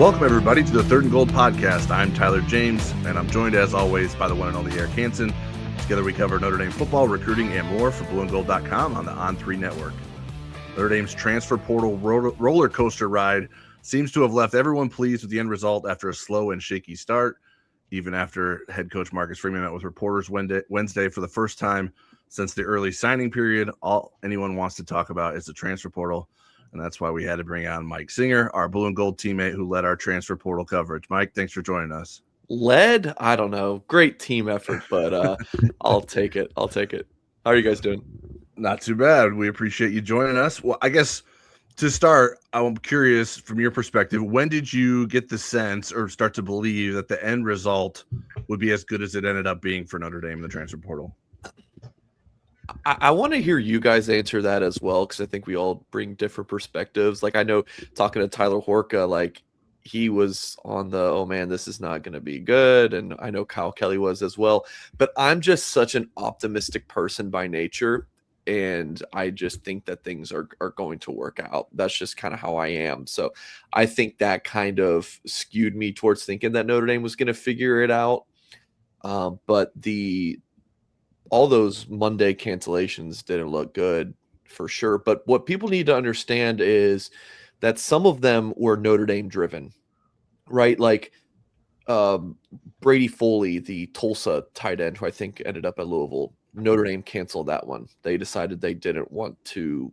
Welcome, everybody, to the Third and Gold podcast. I'm Tyler James, and I'm joined, as always, by the one and only Eric Hansen. Together, we cover Notre Dame football, recruiting, and more for blueandgold.com on the On3 network. Notre Dame's transfer portal roller coaster ride seems to have left everyone pleased with the end result after a slow and shaky start, even after head coach Marcus Freeman met with reporters Wednesday for the first time since the early signing period. All anyone wants to talk about is the transfer portal. And that's why we had to bring on Mike Singer, our blue and gold teammate who led our transfer portal coverage. Mike, thanks for joining us. Led? I don't know. Great team effort, but I'll take it. How are you guys doing? Not too bad. We appreciate you joining us. Well, I guess to start, I'm curious from your perspective, when did you get the sense or start to believe that the end result would be as good as it ended up being for Notre Dame in the transfer portal? I want to hear you guys answer that as well, because I think we all bring different perspectives. Like, I know talking to Tyler Horka, like he was on the, oh man, this is not going to be good. And I know Kyle Kelly was as well. But I'm just such an optimistic person by nature. And I just think that things are going to work out. That's just kind of how I am. So I think that kind of skewed me towards thinking that Notre Dame was going to figure it out. But all those Monday cancellations didn't look good for sure. But what people need to understand is that some of them were Notre Dame driven, right? Like Brady Foley, the Tulsa tight end, who I think ended up at Louisville. Notre Dame canceled that one. They decided they didn't want to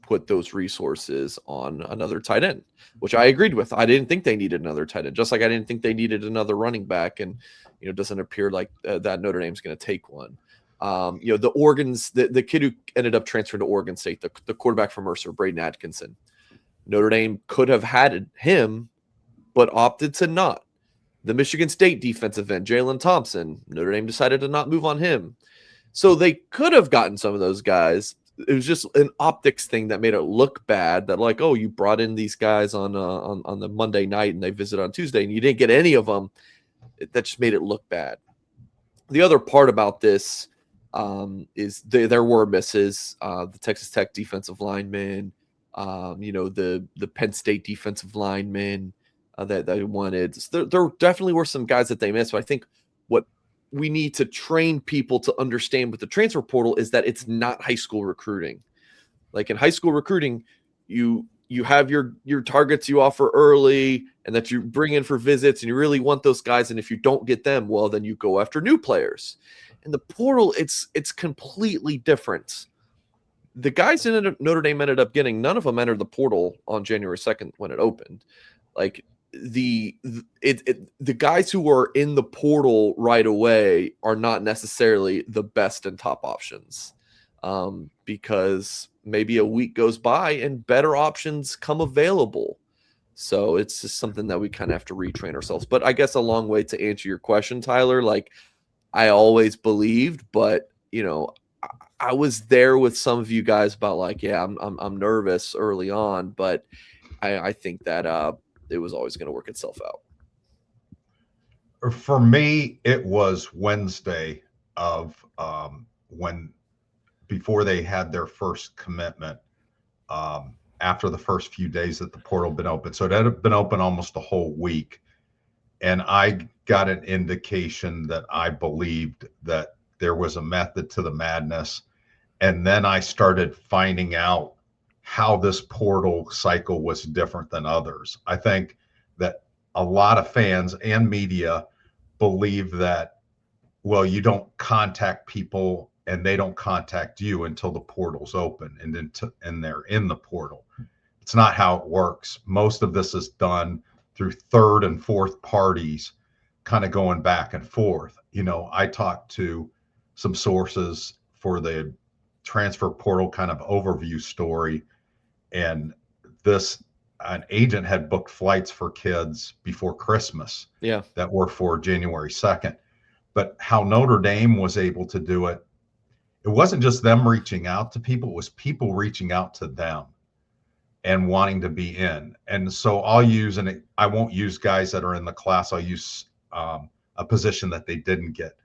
put those resources on another tight end, which I agreed with. I didn't think they needed another tight end, just like I didn't think they needed another running back. And, it doesn't appear like that Notre Dame's going to take one. The kid who ended up transferring to Oregon State, the quarterback from Mercer, Braden Atkinson, Notre Dame could have had him, but opted to not. The Michigan State defensive end, Jalen Thompson, Notre Dame decided to not move on him. So they could have gotten some of those guys. It was just an optics thing that made it look bad, that like, oh, you brought in these guys on the Monday night and they visit on Tuesday and you didn't get any of them. That just made it look bad. The other part about this is there were misses. The Texas Tech defensive lineman, the Penn State defensive lineman that they wanted. There definitely were some guys that they missed. But I think what we need to train people to understand with the transfer portal is that it's not high school recruiting. Like in high school recruiting, you have your targets you offer early and that you bring in for visits, and you really want those guys. And if you don't get them, well, then you go after new players. In the portal, it's completely different. The guys in Notre Dame ended up getting, none of them entered the portal on January 2nd when it opened. Like the guys who are in the portal right away are not necessarily the best and top options, because maybe a week goes by and better options come available. So it's just something that we kind of have to retrain ourselves. But I guess a long way to answer your question, Tyler, like I always believed, but I was there with some of you guys about like, yeah, I'm nervous early on, but I think that it was always going to work itself out. For me, it was Wednesday of before they had their first commitment, after the first few days that the portal had been open. So it had been open almost a whole week. And I got an indication that I believed that there was a method to the madness. And then I started finding out how this portal cycle was different than others. I think that a lot of fans and media believe that, well, you don't contact people and they don't contact you until the portal's open and they're in the portal. It's not how it works. Most of this is done through third and fourth parties, kind of going back and forth. I talked to some sources for the transfer portal kind of overview story, and an agent had booked flights for kids before Christmas, that were for January 2nd. But how Notre Dame was able to do it, it wasn't just them reaching out to people, it was people reaching out to them and wanting to be in. And so I won't use guys that are in the class. I'll use a position that they didn't get.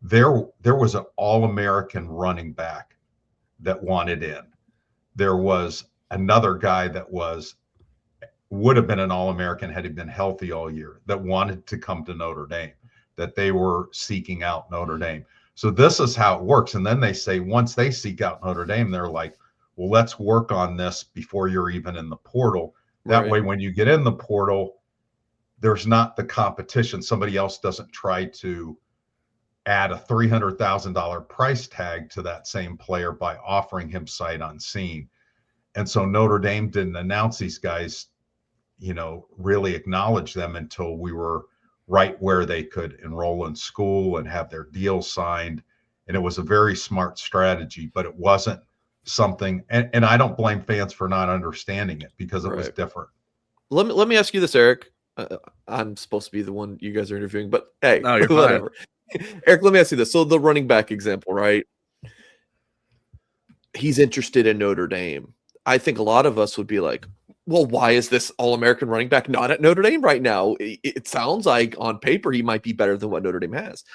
There was an All-American running back that wanted in. There was another guy that was would have been an All-American had he been healthy all year, that wanted to come to Notre Dame, that they were seeking out Notre Dame. So this is how it works. And then they say, once they seek out Notre Dame, they're like, well, let's work on this before you're even in the portal. That Right. way, when you get in the portal, there's not the competition. Somebody else doesn't try to add a $300,000 price tag to that same player by offering him sight unseen. And so Notre Dame didn't announce these guys, really acknowledge them until we were right where they could enroll in school and have their deals signed. And it was a very smart strategy, but it wasn't something, and I don't blame fans for not understanding it because it was different. Let me ask you this, Eric. I'm supposed to be the one you guys are interviewing, but hey, No, you're whatever. Eric, let me ask you this. So the running back example, right? He's interested in Notre Dame. I think a lot of us would be like, well, why is this All-American running back not at Notre Dame right now? It sounds like on paper he might be better than what Notre Dame has.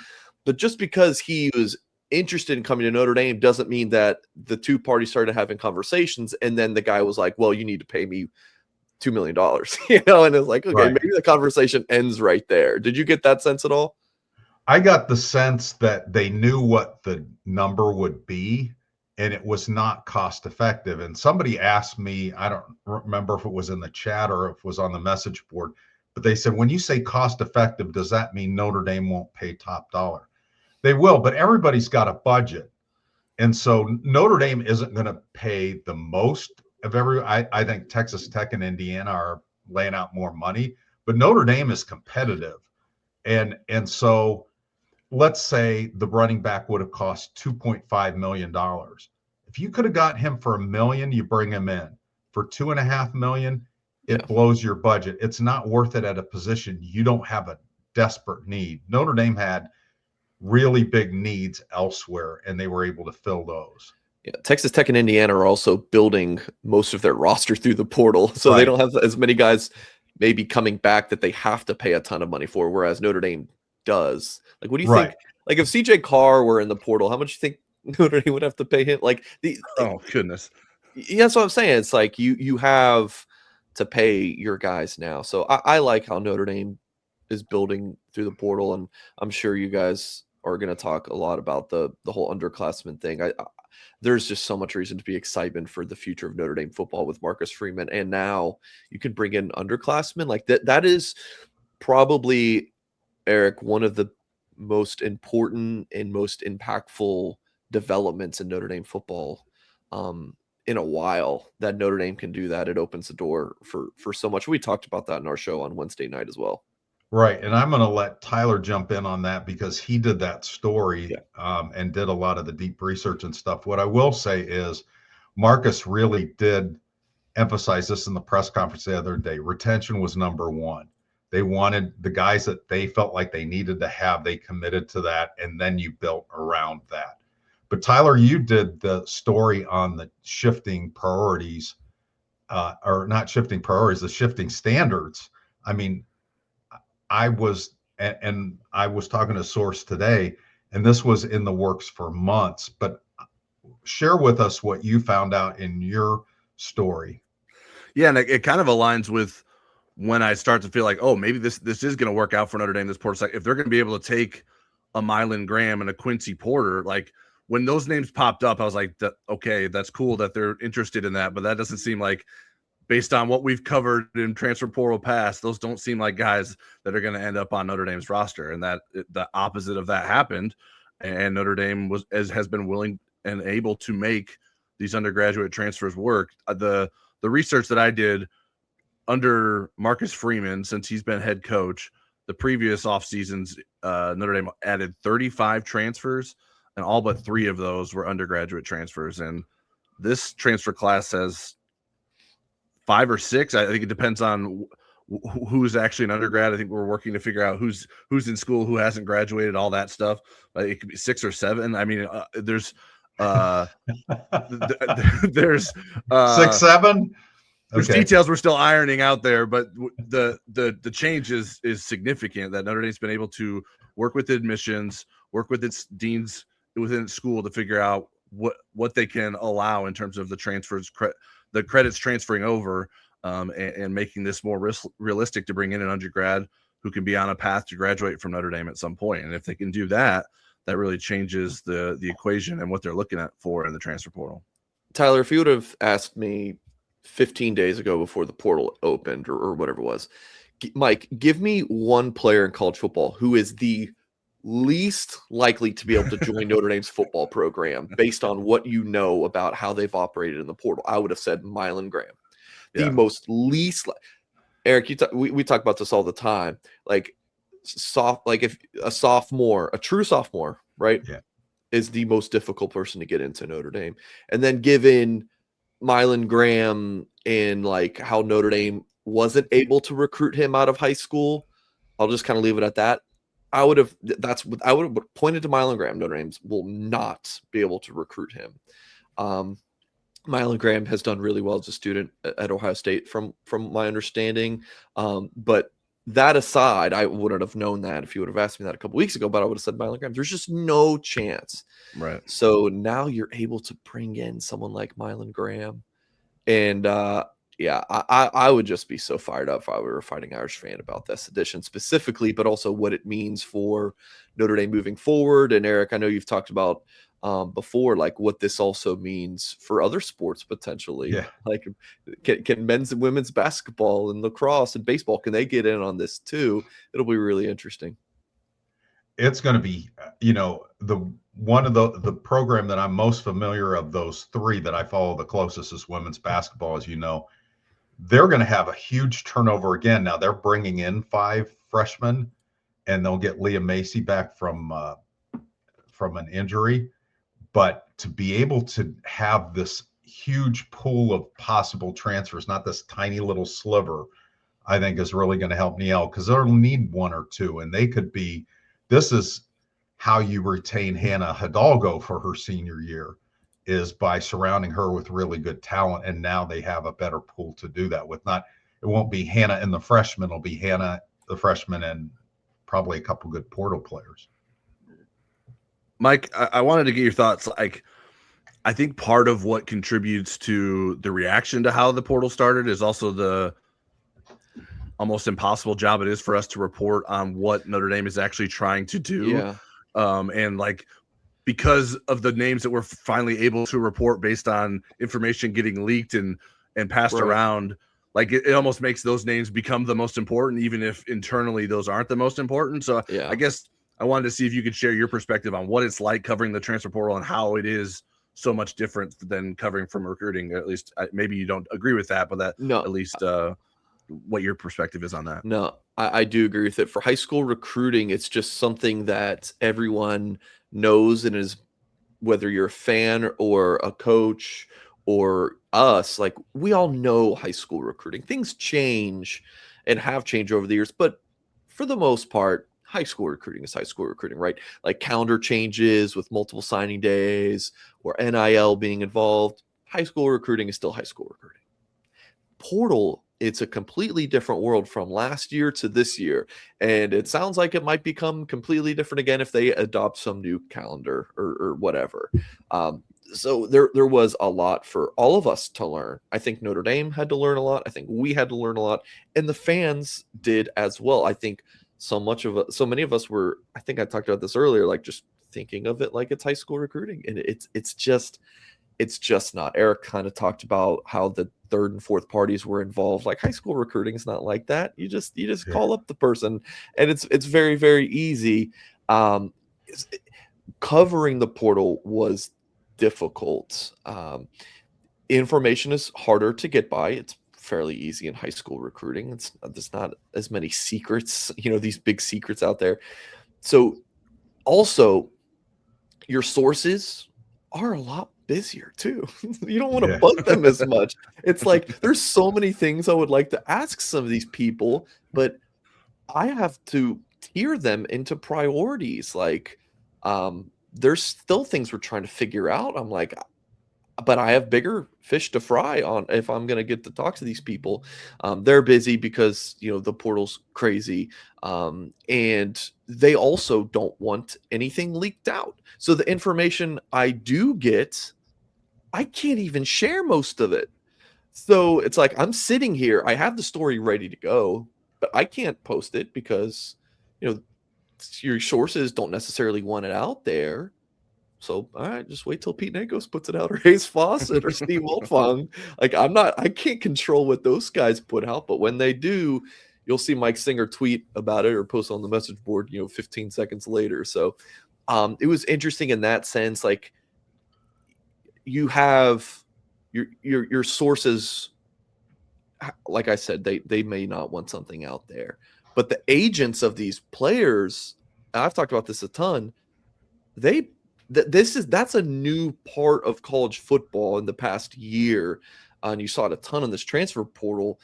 But just because he was interested in coming to Notre Dame doesn't mean that the two parties started having conversations and then the guy was like, well, you need to pay me $2 million, and it's like, okay, maybe the conversation ends right there. Did you get that sense at all? I got the sense that they knew what the number would be and it was not cost effective. And somebody asked me, I don't remember if it was in the chat or if it was on the message board, but they said, when you say cost effective, does that mean Notre Dame won't pay top dollar? They will, but everybody's got a budget. And so Notre Dame isn't going to pay the most of I think Texas Tech and Indiana are laying out more money, but Notre Dame is competitive. And so let's say the running back would have cost $2.5 million. If you could have got him for $1 million, you bring him in. For $2.5 million, it blows your budget. It's not worth it at a position you don't have a desperate need. Notre Dame had really big needs elsewhere, and they were able to fill those. Yeah, Texas Tech and Indiana are also building most of their roster through the portal, so they don't have as many guys maybe coming back that they have to pay a ton of money for, whereas Notre Dame does. Like, what do you think? Like, if CJ Carr were in the portal, how much do you think Notre Dame would have to pay him? Oh goodness, yeah, that's what I'm saying. It's like you have to pay your guys now. So I like how Notre Dame is building through the portal, and I'm sure you guys are going to talk a lot about the whole underclassmen thing. There's just so much reason to be excited for the future of Notre Dame football with Marcus Freeman. And now you can bring in underclassmen like that. That is probably, Eric, one of the most important and most impactful developments in Notre Dame football in a while, that Notre Dame can do that. It opens the door for so much. We talked about that in our show on Wednesday night as well. Right. And I'm going to let Tyler jump in on that because he did that story and did a lot of the deep research and stuff. What I will say is Marcus really did emphasize this in the press conference the other day. Retention was number one. They wanted the guys that they felt like they needed to have. They committed to that. And then you built around that. But Tyler, you did the story on the shifting priorities, or not shifting priorities, the shifting standards. I mean, I was talking to a source today, and this was in the works for months, but share with us what you found out in your story. Yeah, and it kind of aligns with when I start to feel like, oh, maybe this is going to work out for Notre Dame, this portal. If they're going to be able to take a Mylan Graham and a Quincy Porter, like when those names popped up, I was like, okay, that's cool that they're interested in that, but that doesn't seem like, based on what we've covered in transfer portal past, those don't seem like guys that are going to end up on Notre Dame's roster. And that the opposite of that happened. And Notre Dame has been willing and able to make these undergraduate transfers work. The research that I did under Marcus Freeman, since he's been head coach, the previous off seasons, Notre Dame added 35 transfers, and all but 3 of those were undergraduate transfers. And this transfer class has 5 or 6. I think it depends on who's actually an undergrad. I think we're working to figure out who's in school, who hasn't graduated, all that stuff. It could be 6 or 7. I mean, there's 6, 7. There's details we're still ironing out there, but the change is significant. That Notre Dame's been able to work with admissions, work with its deans within its school to figure out what they can allow in terms of the transfers, the credits transferring over. and making this more realistic to bring in an undergrad who can be on a path to graduate from Notre Dame at some point. And if they can do that, that really changes the equation and what they're looking at for in the transfer portal. Tyler, if you would have asked me 15 days ago before the portal opened or whatever it was, Mike, give me one player in college football who is the least likely to be able to join Notre Dame's football program based on what you know about how they've operated in the portal. I would have said Mylan Graham. The most least Eric, we talk about this all the time. Like if a true sophomore, right? Yeah. Is the most difficult person to get into Notre Dame. And then given Mylan Graham and like how Notre Dame wasn't able to recruit him out of high school, I'll just kind of leave it at that. I would have pointed to Mylan Graham. Notre Dame will not be able to recruit him. Mylan Graham has done really well as a student at Ohio State from my understanding. But that aside, I wouldn't have known that if you would have asked me that a couple weeks ago, but I would have said Mylan Graham. There's just no chance. Right. So now you're able to bring in someone like Mylan Graham. And I would just be so fired up if I were a Fighting Irish fan about this edition specifically, but also what it means for Notre Dame moving forward. And Eric, I know you've talked about before, like what this also means for other sports potentially. Yeah. Like can men's and women's basketball and lacrosse and baseball, can they get in on this too? It'll be really interesting. It's going to be, one of the program that I'm most familiar of those three that I follow the closest is women's basketball, as you know. They're going to have a huge turnover again. Now they're bringing in 5 freshmen, and they'll get Leah Macy back from an injury. But to be able to have this huge pool of possible transfers, not this tiny little sliver, I think is really going to help Niele, because they'll need 1 or 2, and they could be. This is how you retain Hannah Hidalgo for her senior year, is by surrounding her with really good talent. And now they have a better pool to do that with. It won't be Hannah and the freshman, it'll be Hannah, the freshman, and probably a couple good portal players. Mike, I wanted to get your thoughts. Like, I think part of what contributes to the reaction to how the portal started is also the almost impossible job it is for us to report on what Notre Dame is actually trying to do. Yeah. And like, because of the names that we're finally able to report based on information getting leaked and passed around, like it almost makes those names become the most important, even if internally those aren't the most important. So I guess I wanted to see if you could share your perspective on what it's like covering the transfer portal and how it is so much different than covering from recruiting. At least maybe you don't agree with that, but at least what your perspective is on that. No, I do agree with it. For high school recruiting, it's just something that everyone knows, and is, whether you're a fan or a coach or us, like we all know high school recruiting. Things change and have changed over the years, but for the most part, high school recruiting is high school recruiting, right? Like calendar changes with multiple signing days or NIL being involved. High school recruiting is still high school recruiting. Portal, it's a completely different world from last year to this year. And it sounds like it might become completely different again if they adopt some new calendar or whatever. So there was a lot for all of us to learn. I think Notre Dame had to learn a lot. I think we had to learn a lot. And the fans did as well. I think so many of us were, I think I talked about this earlier, like just thinking of it like it's high school recruiting. And it's just not. Eric kind of talked about how the third and fourth parties were involved. Like high school recruiting is not like that. You just call up the person, and it's very, very easy. Covering the portal was difficult. Information is harder to get by. It's fairly easy in high school recruiting. There's not as many secrets, these big secrets out there. So also your sources are a lot busier too. You don't want to bug them as much. It's like there's so many things I would like to ask some of these people, but I have to tier them into priorities. Like there's still things we're trying to figure out. I'm like, but I have bigger fish to fry on if I'm going to get to talk to these people. They're busy because, the portal's crazy. And they also don't want anything leaked out. So the information I do get, I can't even share most of it. So it's like I'm sitting here, I have the story ready to go, but I can't post it because, you know, your sources don't necessarily want it out there. So all right, just wait till Pete Nakos puts it out, or Hayes Fawcett, or Steve Wolfong. Like I can't control what those guys put out, but when they do, you'll see Mike Singer tweet about it or post on the message board, 15 seconds later. So it was interesting in that sense. Like you have your sources, like I said, they may not want something out there, but the agents of these players, I've talked about this a ton. That's a new part of college football in the past year, and you saw it a ton on this transfer portal.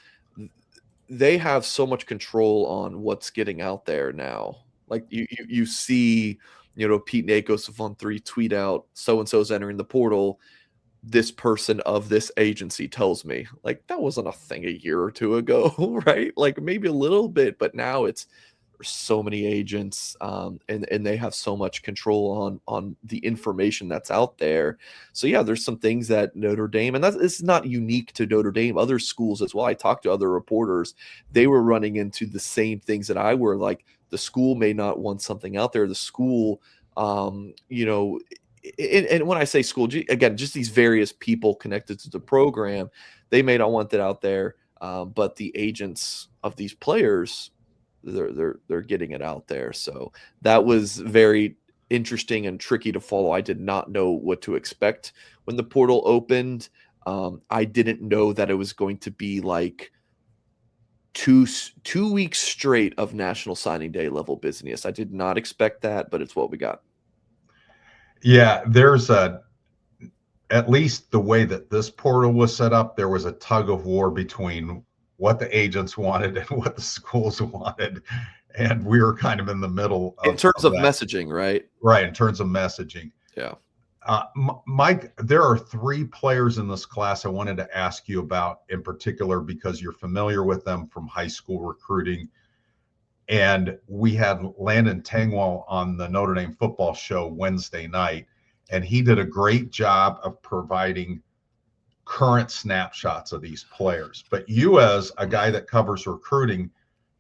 They have so much control on what's getting out there now. Like you see, Pete Nakos of On3 tweet out, so and so's entering the portal. This person of this agency tells me, like, that wasn't a thing a year or two ago, right? Like maybe a little bit, but now there's so many agents, and they have so much control on the information that's out there. So yeah, there's some things that Notre Dame, and it's not unique to Notre Dame, other schools as well. I talked to other reporters, they were running into the same things that I were. Like the school may not want something out there. The school, and when I say school, again, just these various people connected to the program, they may not want that out there, but the agents of these players, they're getting it out there. So that was very interesting and tricky to follow. I did not know what to expect when the portal opened. I didn't know that it was going to be like two weeks straight of National Signing Day level business. I did not expect that, but it's what we got. Yeah, at least the way that this portal was set up, there was a tug of war between what the agents wanted and what the schools wanted. And we were kind of in the middle in terms of messaging, right? Right, in terms of messaging. Yeah. Mike, there are 3 players in this class I wanted to ask you about in particular because you're familiar with them from high school recruiting. And we had Landon Tangwell on the Notre Dame football show Wednesday night, and he did a great job of providing current snapshots of these players. But you, as a guy that covers recruiting,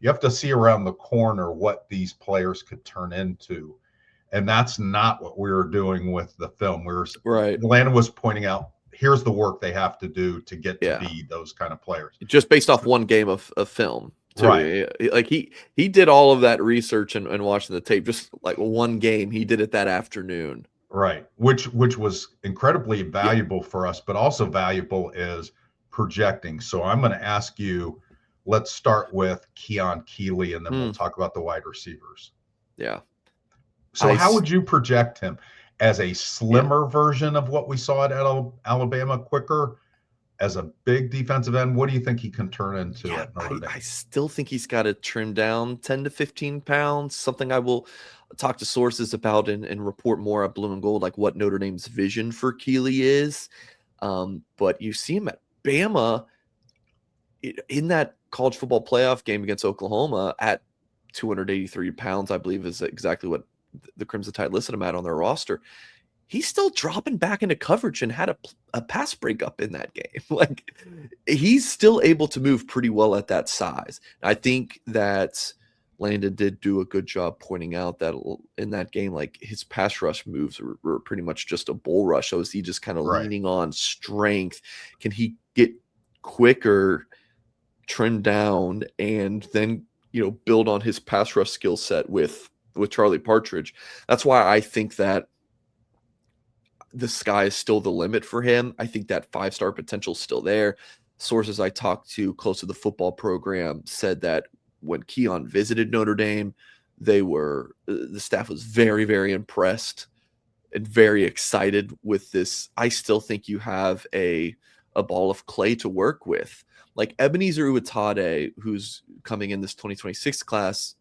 you have to see around the corner what these players could turn into. And that's not what we were doing with the film. Right. Landon was pointing out, here's the work they have to do to get to be those kind of players. Just based off one game of film. Too. Right. Like he did all of that research and watching the tape, just like one game. He did it that afternoon. Right. Which was incredibly valuable for us, but also valuable is projecting. So I'm going to ask you, let's start with Keon, Keeley, and then we'll talk about the wide receivers. Yeah. So how would you project him? As a slimmer version of what we saw at Alabama, quicker, as a big defensive end? What do you think he can turn into at Notre Dame? I still think he's got to trim down 10 to 15 pounds, something I will talk to sources about and report more at Blue and Gold, like what Notre Dame's vision for Keeley is. But you see him at Bama in that college football playoff game against Oklahoma at 283 pounds, I believe is exactly what the Crimson Tide listed him at on their roster. He's still dropping back into coverage and had a pass breakup in that game. Like he's still able to move pretty well at that size. I think that Landon did do a good job pointing out that in that game, like his pass rush moves were pretty much just a bull rush. So is he just kind of leaning on strength? Can he get quicker, trim down, and then, build on his pass rush skill set with Charlie Partridge? That's why I think that the sky is still the limit for him. I think that 5-star potential is still there. Sources I talked to close to the football program said that when Keon visited Notre Dame, the staff was very, very impressed and very excited with this. I still think you have a ball of clay to work with. Like Ebenezer Uwatade, who's coming in this 2026 class,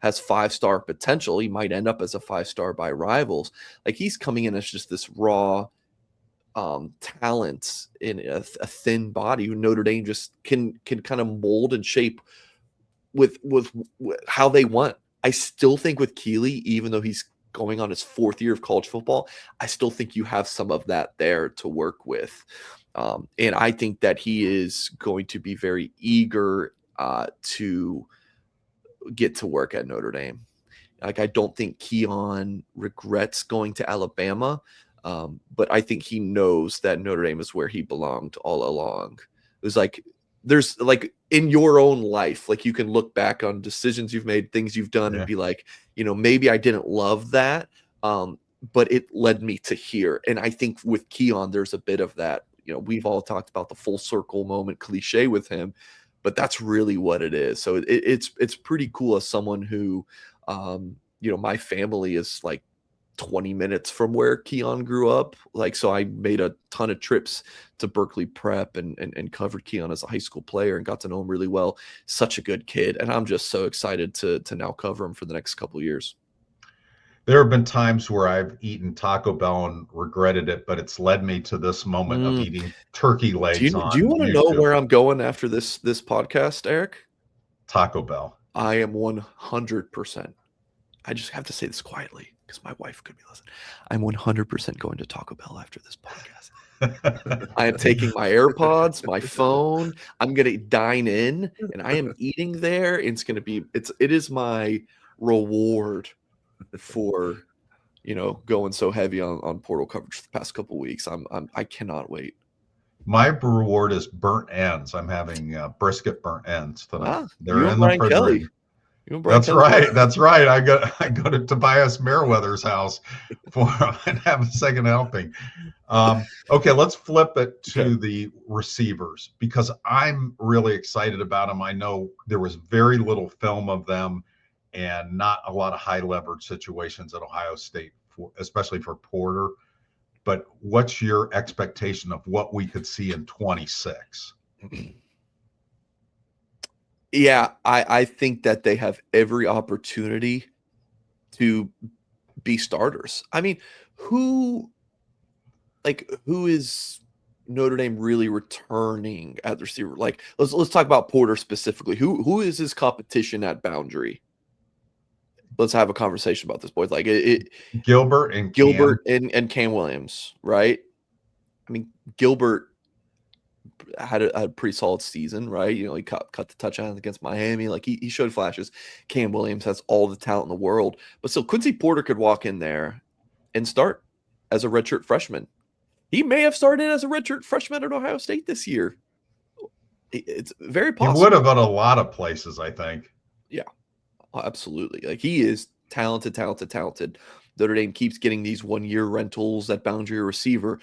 has 5-star potential. He might end up as a 5-star by rivals. Like he's coming in as just this raw talent in a thin body who Notre Dame just can kind of mold and shape with how they want. I still think with Keeley, even though he's going on his 4th year of college football, I still think you have some of that there to work with. And I think that he is going to be very eager to get to work at Notre Dame. Like, I don't think Keon regrets going to Alabama, but I think he knows that Notre Dame is where he belonged all along. It was like, there's like in your own life, like you can look back on decisions you've made, things you've done, and be like, maybe I didn't love that, but it led me to here. And I think with Keon, there's a bit of that. We've all talked about the full circle moment cliche with him, but that's really what it is. So it's pretty cool as someone who, my family is like 20 minutes from where Keon grew up. Like, so I made a ton of trips to Berkeley Prep and covered Keon as a high school player and got to know him really well. Such a good kid. And I'm just so excited to now cover him for the next couple of years. There have been times where I've eaten Taco Bell and regretted it, but it's led me to this moment of eating turkey legs. Do you want to know where I'm going after this podcast, Eric? Taco Bell. I am 100%. I just have to say this quietly because my wife could be listening. I'm 100% going to Taco Bell after this podcast. I am taking my AirPods, my phone. I'm going to dine in, and I am eating there. It's going to be it is my reward for going so heavy on portal coverage the past couple of weeks. I cannot wait. My reward is burnt ends. I'm having brisket burnt ends tonight. They're in the refrigerator. That's right. That's right. I go to Tobias Meriwether's house and have a second helping. Okay, let's flip it to the receivers because I'm really excited about them. I know there was very little film of them and not a lot of high leverage situations at Ohio State, especially for Porter. But what's your expectation of what we could see in 26? Yeah, I think that they have every opportunity to be starters. I mean, who is Notre Dame really returning at the receiver? Like, let's talk about Porter specifically. Who is his competition at boundary? Let's have a conversation about this, boys. Like Gilbert and Cam Williams, right? I mean, Gilbert had a pretty solid season, right? He cut the touchdown against Miami. Like he showed flashes. Cam Williams has all the talent in the world, but still, Quincy Porter could walk in there and start as a redshirt freshman. He may have started as a redshirt freshman at Ohio State this year. It's very possible. He would have at a lot of places, I think. Yeah, absolutely. Like he is talented. Notre Dame keeps getting these 1-year rentals at boundary receiver.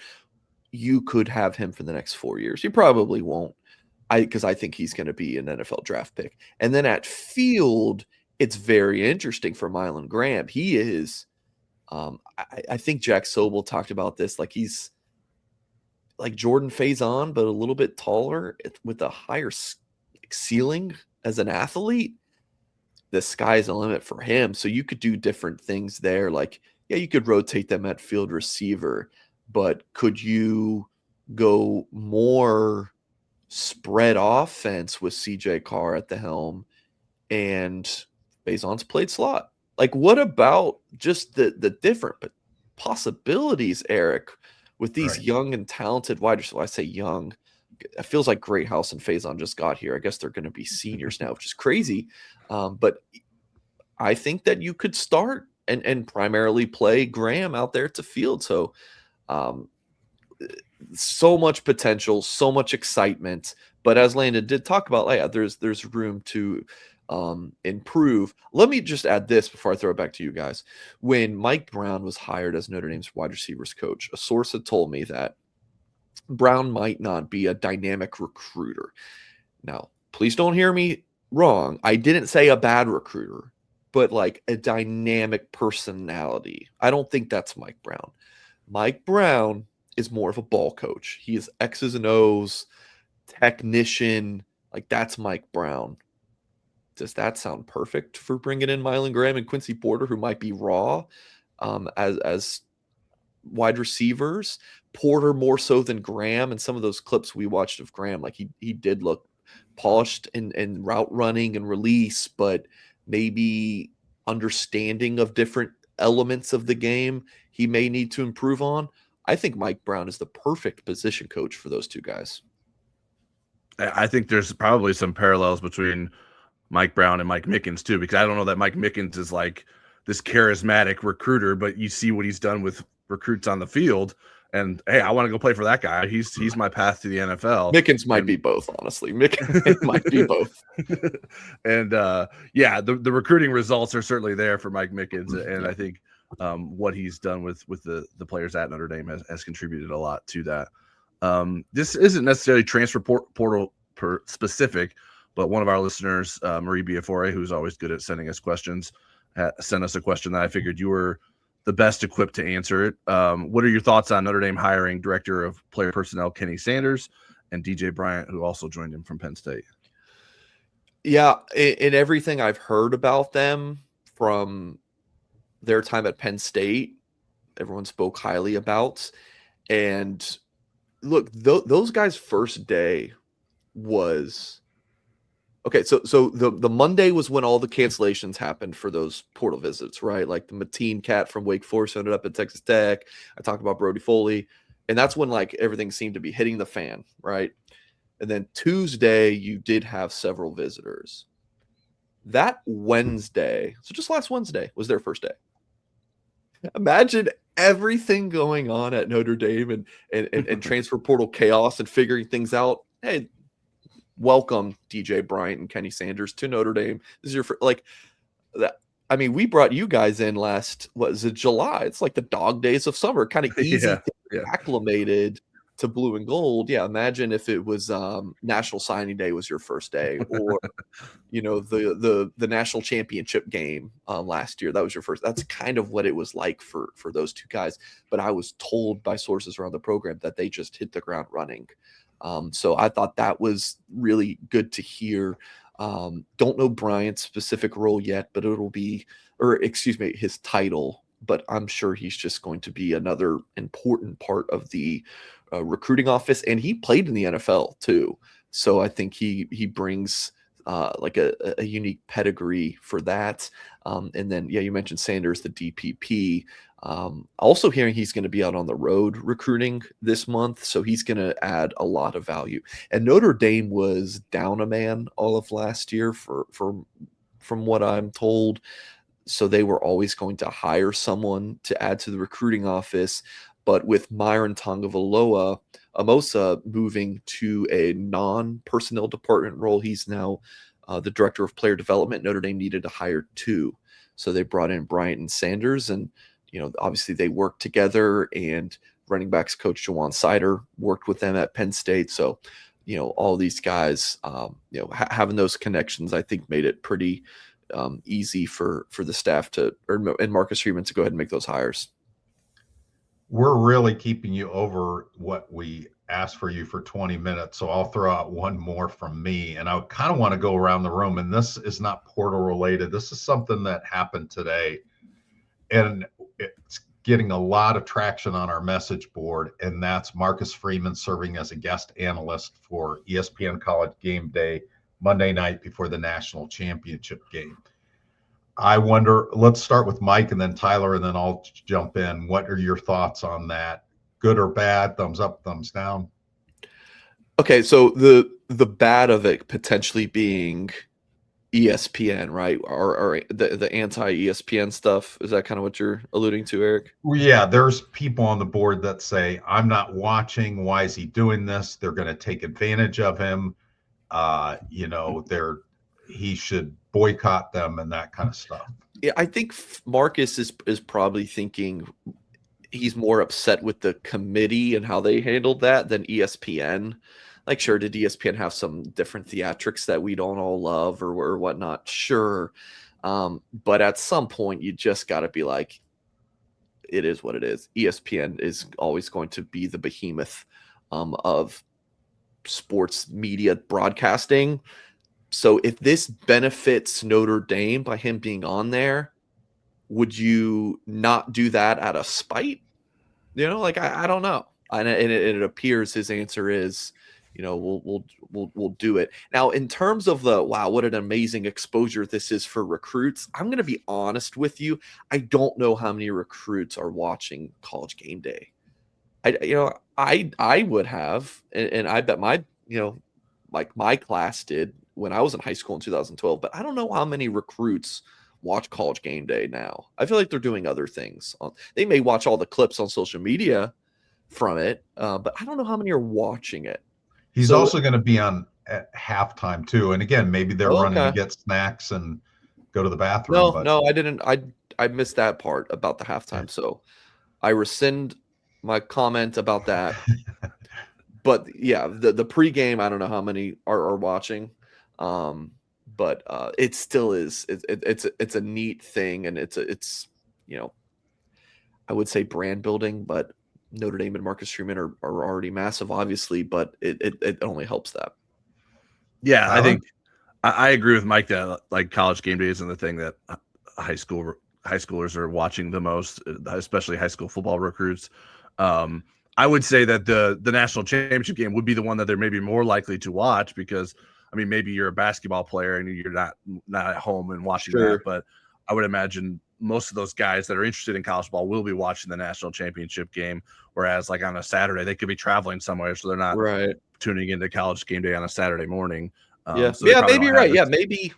You could have him for the next 4 years. You probably won't, because I think he's going to be an NFL draft pick. And then at field, it's very interesting for Mylan Graham. He is, I think Jack Sobel talked about this. Like he's like Jordan Faison, but a little bit taller with a higher ceiling as an athlete. The sky's the limit for him. So you could do different things there. Like, yeah, you could rotate them at field receiver. But could you go more spread offense with CJ Carr at the helm and Faison's played slot? Like, what about just the different possibilities, Eric, with these young and talented wide receivers? I say young. It feels like Greathouse and Faison just got here. I guess they're going to be seniors now, which is crazy. But I think that you could start and primarily play Graham out there to field. So, so much potential, so much excitement, but as Landon did talk about, there's room to improve. Let me just add this before I throw it back to you guys. When Mike Brown was hired as Notre Dame's wide receivers coach, a source had told me that Brown might not be a dynamic recruiter. Now, please don't hear me wrong. I didn't say a bad recruiter, but like a dynamic personality. I don't think that's Mike Brown. Mike Brown is more of a ball coach. He is X's and O's, technician. Like, that's Mike Brown. Does that sound perfect for bringing in Mylan Graham and Quincy Porter, who might be raw as wide receivers? Porter more so than Graham. And some of those clips we watched of Graham, like he did look polished in route running and release, but maybe understanding of different elements of the game he may need to improve on, I think Mike Brown is the perfect position coach for those two guys. I think there's probably some parallels between Mike Brown and Mike Mickens too, because I don't know that Mike Mickens is like this charismatic recruiter, but you see what he's done with recruits on the field. And hey, I want to go play for that guy. He's my path to the NFL. Mickens might be both, honestly. Mickens might be both. And yeah, the recruiting results are certainly there for Mike Mickens, and I think what he's done with the players at Notre Dame has contributed a lot to that. This isn't necessarily transfer portal specific, but one of our listeners, Marie Biafore, who's always good at sending us questions, sent us a question that I figured you were the best equipped to answer it. What are your thoughts on Notre Dame hiring Director of Player Personnel Kenny Sanders and DJ Bryant, who also joined him from Penn State? Yeah, in everything I've heard about them from their time at Penn State, everyone spoke highly about. And look, those guys' first day was okay. So the Monday was when all the cancellations happened for those portal visits, right? Like the Mateen cat from Wake Forest ended up at Texas Tech. I talked about Brody Foley, and that's when like everything seemed to be hitting the fan, right? And then Tuesday, you did have several visitors. That Wednesday, so just last Wednesday, was their first day. Imagine everything going on at Notre Dame and transfer portal chaos and figuring things out. Hey, welcome DJ Bryant and Kenny Sanders to Notre Dame. This is your like that. I mean, we brought you guys in last, what is it, July? It's like the dog days of summer, kind of easy to get acclimated to blue and gold. Yeah, imagine if it was National Signing Day was your first day, or you know the national championship game last year, that was your first. That's kind of what it was like for those two guys. But I was told by sources around the program that they just hit the ground running. So I thought that was really good to hear. Don't know Bryant's specific role yet, but it'll be, or excuse me, his title. But I'm sure he's just going to be another important part of the recruiting office, and he played in the NFL too. So I think he brings like a unique pedigree for that. And then, yeah, you mentioned Sanders, the DPP. Also hearing he's going to be out on the road recruiting this month, so he's going to add a lot of value. And Notre Dame was down a man all of last year from what I'm told. So they were always going to hire someone to add to the recruiting office. But with Myron Tagovailoa Amosa moving to a non-personnel department role, he's now the director of player development. Notre Dame needed to hire two. So they brought in Bryant and Sanders, and you know, obviously they worked together, and running backs coach Jawan Sider worked with them at Penn State. So, you know, all these guys, you know, having those connections, I think made it pretty easy for the staff and Marcus Freeman to go ahead and make those hires. We're really keeping you over what we asked for you for 20 minutes. So I'll throw out one more from me, and I kind of want to go around the room, and this is not portal related. This is something that happened today, and it's getting a lot of traction on our message board. And that's Marcus Freeman serving as a guest analyst for ESPN College GameDay Monday night before the national championship game. I wonder, let's start with Mike and then Tyler, and then I'll jump in. What are your thoughts on that? Good or bad? Thumbs up, thumbs down? Okay, so the bad of it potentially being ESPN, right? Or the anti-ESPN stuff. Is that kind of what you're alluding to, Eric? Well, yeah, there's people on the board that say, I'm not watching. Why is he doing this? They're going to take advantage of him. You know, he should boycott them and that kind of stuff. Yeah, I think Marcus is probably thinking he's more upset with the committee and how they handled that than ESPN. Like, sure, did ESPN have some different theatrics that we don't all love or whatnot? Sure. But at some point, you just got to be like, it is what it is. ESPN is always going to be the behemoth of sports media broadcasting. So if this benefits Notre Dame by him being on there, would you not do that out of spite? You know, like, I don't know. And it appears his answer is we'll do it. Now, in terms of wow, what an amazing exposure this is for recruits. I'm going to be honest with you. I don't know how many recruits are watching College Game Day. I would have, and I bet my my class did when I was in high school in 2012. But I don't know how many recruits watch College Game Day now. I feel like they're doing other things. They may watch all the clips on social media from it, but I don't know how many are watching it. He's also going to be on at halftime too. And again, maybe they're running to get snacks and go to the bathroom. No, I didn't. I missed that part about the halftime. So I rescind my comment about that. But yeah, the pregame, I don't know how many are watching. But it still is. It's a neat thing, and it's I would say brand building, but Notre Dame and Marcus Freeman are already massive, obviously, but it only helps that. Yeah, I think I agree with Mike that like College Game Day isn't the thing that high schoolers are watching the most, especially high school football recruits. I would say that the national championship game would be the one that they're maybe more likely to watch because, I mean, maybe you're a basketball player and you're not at home and watching that, but I would imagine most of those guys that are interested in college ball will be watching the national championship game. Whereas like on a Saturday, they could be traveling somewhere. So they're not tuning into College Game Day on a Saturday morning. So maybe you're right. Yeah. Maybe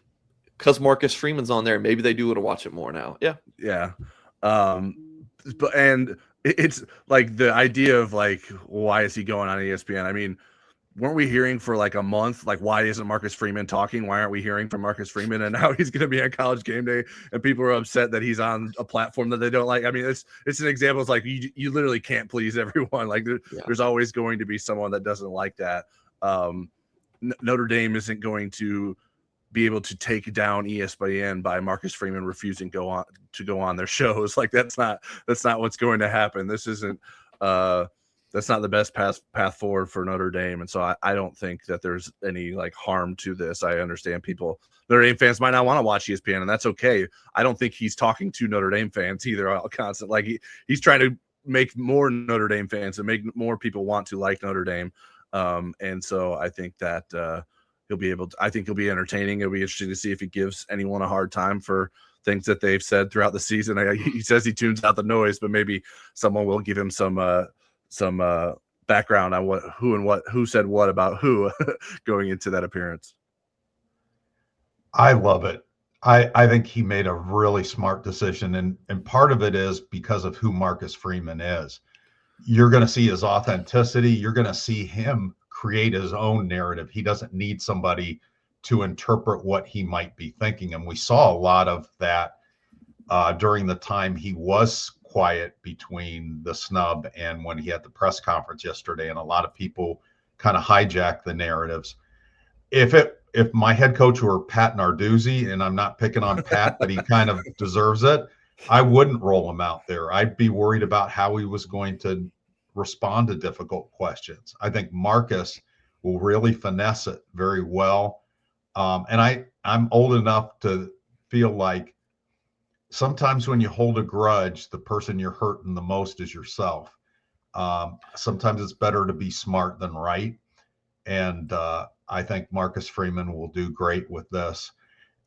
because Marcus Freeman's on there, maybe they do want to watch it more now. Yeah. Yeah. And it's like the idea of like, why is he going on ESPN? I mean, weren't we hearing for like a month, like, why isn't Marcus Freeman talking? Why aren't we hearing from Marcus Freeman? And now he's going to be on College Game Day and people are upset that he's on a platform that they don't like. I mean, it's an example. It's like, you literally can't please everyone. Like there's always going to be someone that doesn't like that. Notre Dame isn't going to be able to take down ESPN by Marcus Freeman refusing to go on their shows. Like that's not what's going to happen. This isn't, that's not the best path forward for Notre Dame. And so I don't think that there's any like harm to this. I understand Notre Dame fans might not want to watch ESPN, and that's okay. I don't think he's talking to Notre Dame fans either. Constant, like he's trying to make more Notre Dame fans and make more people want to like Notre Dame. And so I think that he'll be entertaining. It'll be interesting to see if he gives anyone a hard time for things that they've said throughout the season. He says he tunes out the noise, but maybe someone will give him some background on who said what about who going into that appearance. I love it. I think he made a really smart decision, and part of it is because of who Marcus Freeman is. You're going to see his authenticity. You're going to see him create his own narrative. He doesn't need somebody to interpret what he might be thinking, and we saw a lot of that during the time he was quiet between the snub and when he had the press conference yesterday, and a lot of people kind of hijacked the narratives. If my head coach were Pat Narduzzi, and I'm not picking on Pat, but he kind of deserves it, I wouldn't roll him out there. I'd be worried about how he was going to respond to difficult questions. I think Marcus will really finesse it very well. And I'm old enough to feel like sometimes when you hold a grudge, the person you're hurting the most is yourself. Sometimes it's better to be smart than right. And I think Marcus Freeman will do great with this.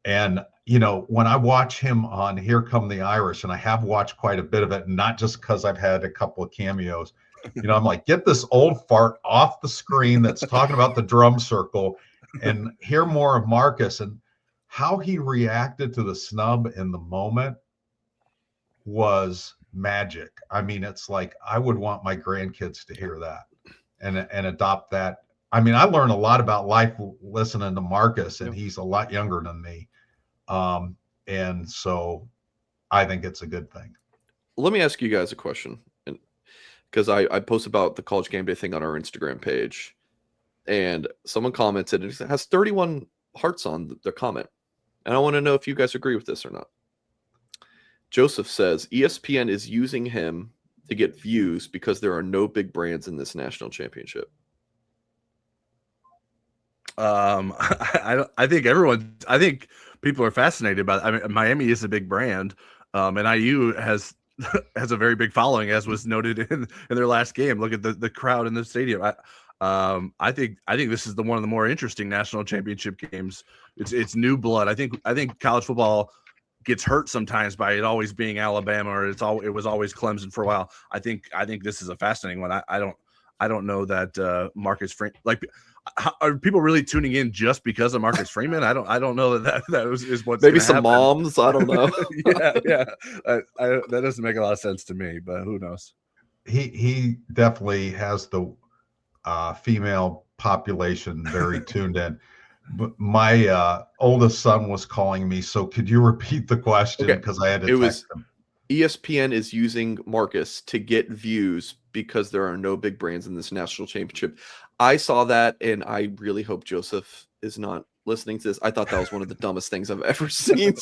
And, when I watch him on Here Come the Irish, and I have watched quite a bit of it, not just because I've had a couple of cameos, I'm like, get this old fart off the screen that's talking about the drum circle and hear more of Marcus. And how he reacted to the snub in the moment was magic. I mean, it's like, I would want my grandkids to hear that and adopt that. I mean, I learned a lot about life listening to Marcus, and he's a lot younger than me. And so I think it's a good thing. Let me ask you guys a question. Because I post about the College Game Day thing on our Instagram page, and someone commented, and it has 31 hearts on their comment. And I want to know if you guys agree with this or not. Joseph says, ESPN is using him to get views because there are no big brands in this national championship. I think people are fascinated by it. I mean, Miami is a big brand, and IU has a very big following, as was noted in their last game. Look at the crowd in the stadium. I think this is one of the more interesting national championship games. It's new blood. I think college football gets hurt sometimes by it always being Alabama, or it was always Clemson for a while. I think this is a fascinating one. I don't know that Marcus Freeman, like, are people really tuning in just because of Marcus Freeman? I don't know that is what's maybe some happen. moms. I don't know. yeah. That doesn't make a lot of sense to me, but who knows? He definitely has the female population very tuned in. But my oldest son was calling me, so could you repeat the question? Okay. Because I had to text him. ESPN is using Marcus to get views because there are no big brands in this national championship. I saw that, and I really hope Joseph is not listening to this. I thought that was one of the dumbest things I've ever seen.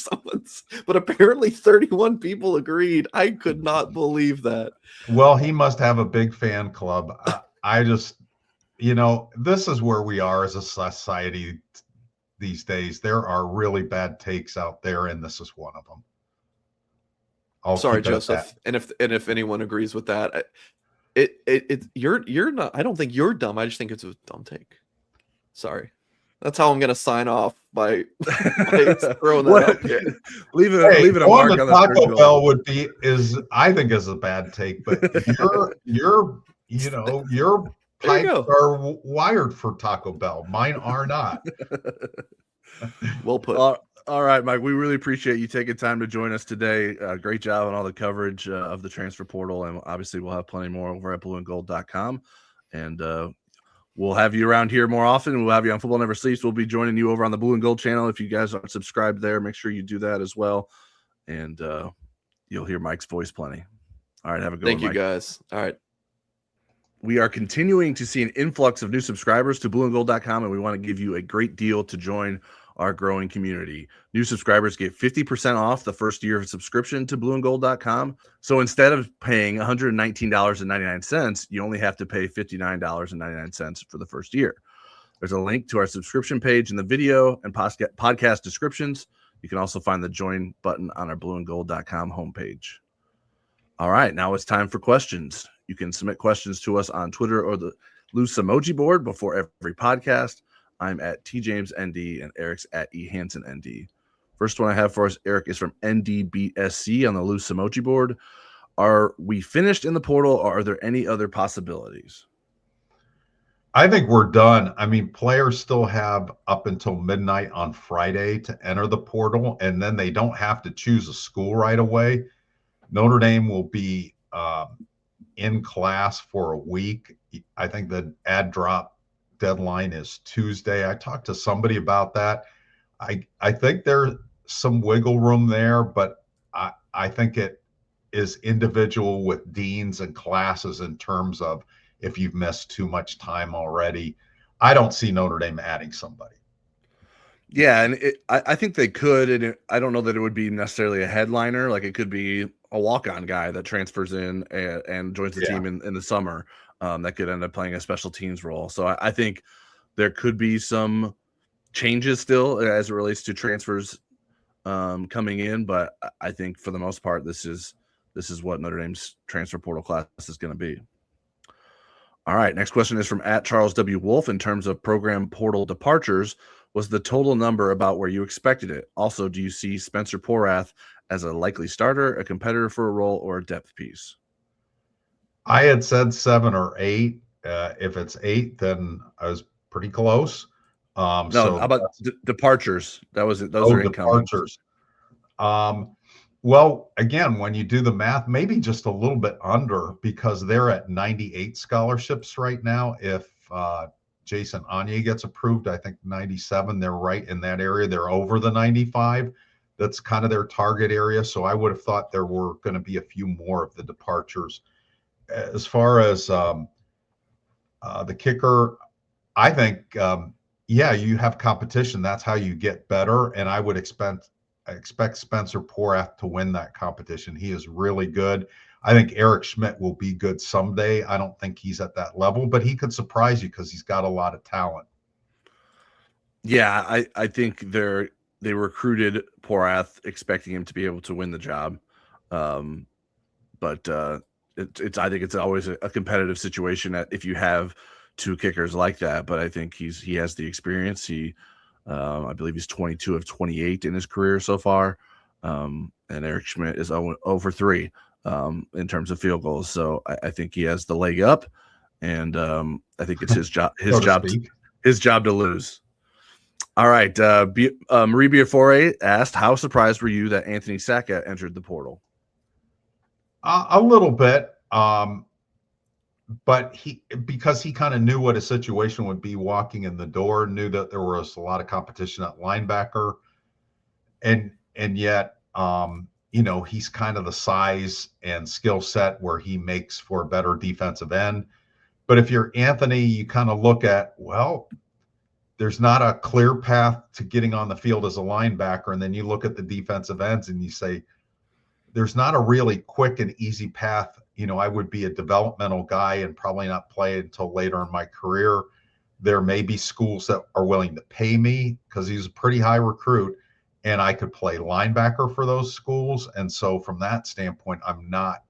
But apparently 31 people agreed. I could not believe that. Well, he must have a big fan club. I just, this is where we are as a society these days. There are really bad takes out there, and this is one of them. Sorry, Joseph. And if anyone agrees with that, you're not. I don't think you're dumb. I just think it's a dumb take. Sorry. That's how I'm gonna sign off by throwing that out here. Leave it a mark on the Taco Bell I think is a bad take, but your pipes are wired for Taco Bell. Mine are not. Well put. All right, Mike, we really appreciate you taking time to join us today. Great job on all the coverage of the transfer portal, and obviously we'll have plenty more over at blueandgold.com, and we'll have you around here more often. We'll have you on Football Never Sleeps. We'll be joining you over on the Blue and Gold channel. If you guys aren't subscribed there, make sure you do that as well, and you'll hear Mike's voice plenty. All right, have a good one, Mike. Thank you, guys. All right. We are continuing to see an influx of new subscribers to blueandgold.com, and we want to give you a great deal to join our growing community. New subscribers get 50% off the first year of subscription to blueandgold.com. So instead of paying $119.99, you only have to pay $59.99 for the first year. There's a link to our subscription page in the video and podcast descriptions. You can also find the join button on our blueandgold.com homepage. All right, now it's time for questions. You can submit questions to us on Twitter or the loose emoji board before every podcast. I'm at TJamesND and Eric's at eHansenND. First one I have for us, Eric, is from NDBSC on the loose emoji board. Are we finished in the portal, or are there any other possibilities? I think we're done. I mean, players still have up until midnight on Friday to enter the portal, and then they don't have to choose a school right away. Notre Dame will be in class for a week. I think the ad drop deadline is Tuesday. I talked to somebody about that. I think there's some wiggle room there, but I think it is individual with deans and classes in terms of if you've missed too much time already. I don't see Notre Dame adding somebody. Yeah, and I think they could, and I don't know that it would be necessarily a headliner. Like, it could be a walk-on guy that transfers in and joins the team in the summer. That could end up playing a special teams role. So I think there could be some changes still as it relates to transfers coming in, but I think for the most part, this is what Notre Dame's transfer portal class is going to be. All right, next question is from at Charles W. Wolf. In terms of program portal departures, was the total number about where you expected it? Also, do you see Spencer Porath as a likely starter, a competitor for a role, or a depth piece? I had said 7 or 8. If it's 8, then I was pretty close. No, how about departures? Those are incoming. Departures. Well, again, when you do the math, maybe just a little bit under, because they're at 98 scholarships right now. If Jason Anye gets approved, I think 97. They're right in that area. They're over the 95. That's kind of their target area. So I would have thought there were going to be a few more of the departures. As far as the kicker, I think, you have competition. That's how you get better. And I would expect Spencer Porath to win that competition. He is really good. I think Eric Schmidt will be good someday. I don't think he's at that level, but he could surprise you because he's got a lot of talent. Yeah, I think they recruited Porath expecting him to be able to win the job. But I think it's always a competitive situation if you have two kickers like that, but I think he has the experience. I believe he's 22 of 28 in his career so far, and Eric Schmidt is 0 for 3 in terms of field goals. So I think he has the leg up, and I think it's his job to lose. All right, Marie Biafore asked, "How surprised were you that Anthony Sacca entered the portal?" A little bit. But because he kind of knew what his situation would be walking in the door, knew that there was a lot of competition at linebacker, and yet he's kind of the size and skill set where he makes for a better defensive end. But if you're Anthony, you kind of look at, well, there's not a clear path to getting on the field as a linebacker, and then you look at the defensive ends and you say, there's not a really quick and easy path. I would be a developmental guy and probably not play until later in my career. There may be schools that are willing to pay me because he's a pretty high recruit, and I could play linebacker for those schools. And so from that standpoint, I'm not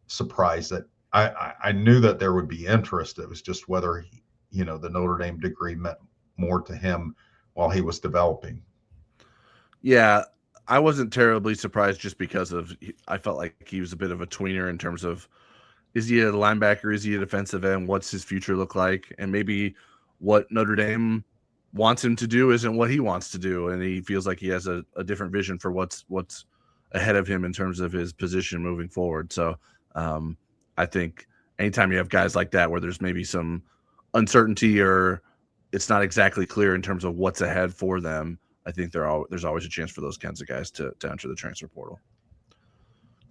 surprised that I knew that there would be interest. It was just whether the Notre Dame degree meant more to him while he was developing. Yeah. I wasn't terribly surprised just because I felt like he was a bit of a tweener in terms of, is he a linebacker? Is he a defensive end? What's his future look like? And maybe what Notre Dame wants him to do isn't what he wants to do. And he feels like he has a different vision for what's ahead of him in terms of his position moving forward. So I think anytime you have guys like that, where there's maybe some uncertainty or it's not exactly clear in terms of what's ahead for them, I think there's always a chance for those kinds of guys to enter the transfer portal.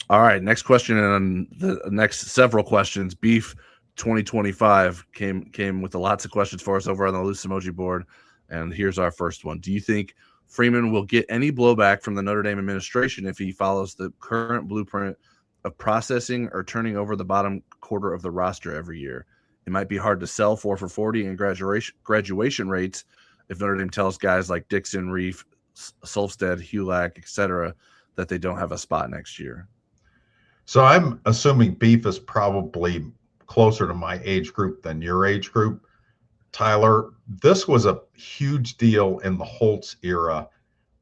All right, next question, and the next several questions. Beef 2025 came with lots of questions for us over on the Loose Emoji board, and here's our first one. Do you think Freeman will get any blowback from the Notre Dame administration if he follows the current blueprint of processing or turning over the bottom quarter of the roster every year? It might be hard to sell 4 for 40 in graduation rates if Notre Dame tells guys like Dixon, Reef, Solstead, Hulak, etc., that they don't have a spot next year. So I'm assuming Beef is probably closer to my age group than your age group. Tyler, this was a huge deal in the Holtz era.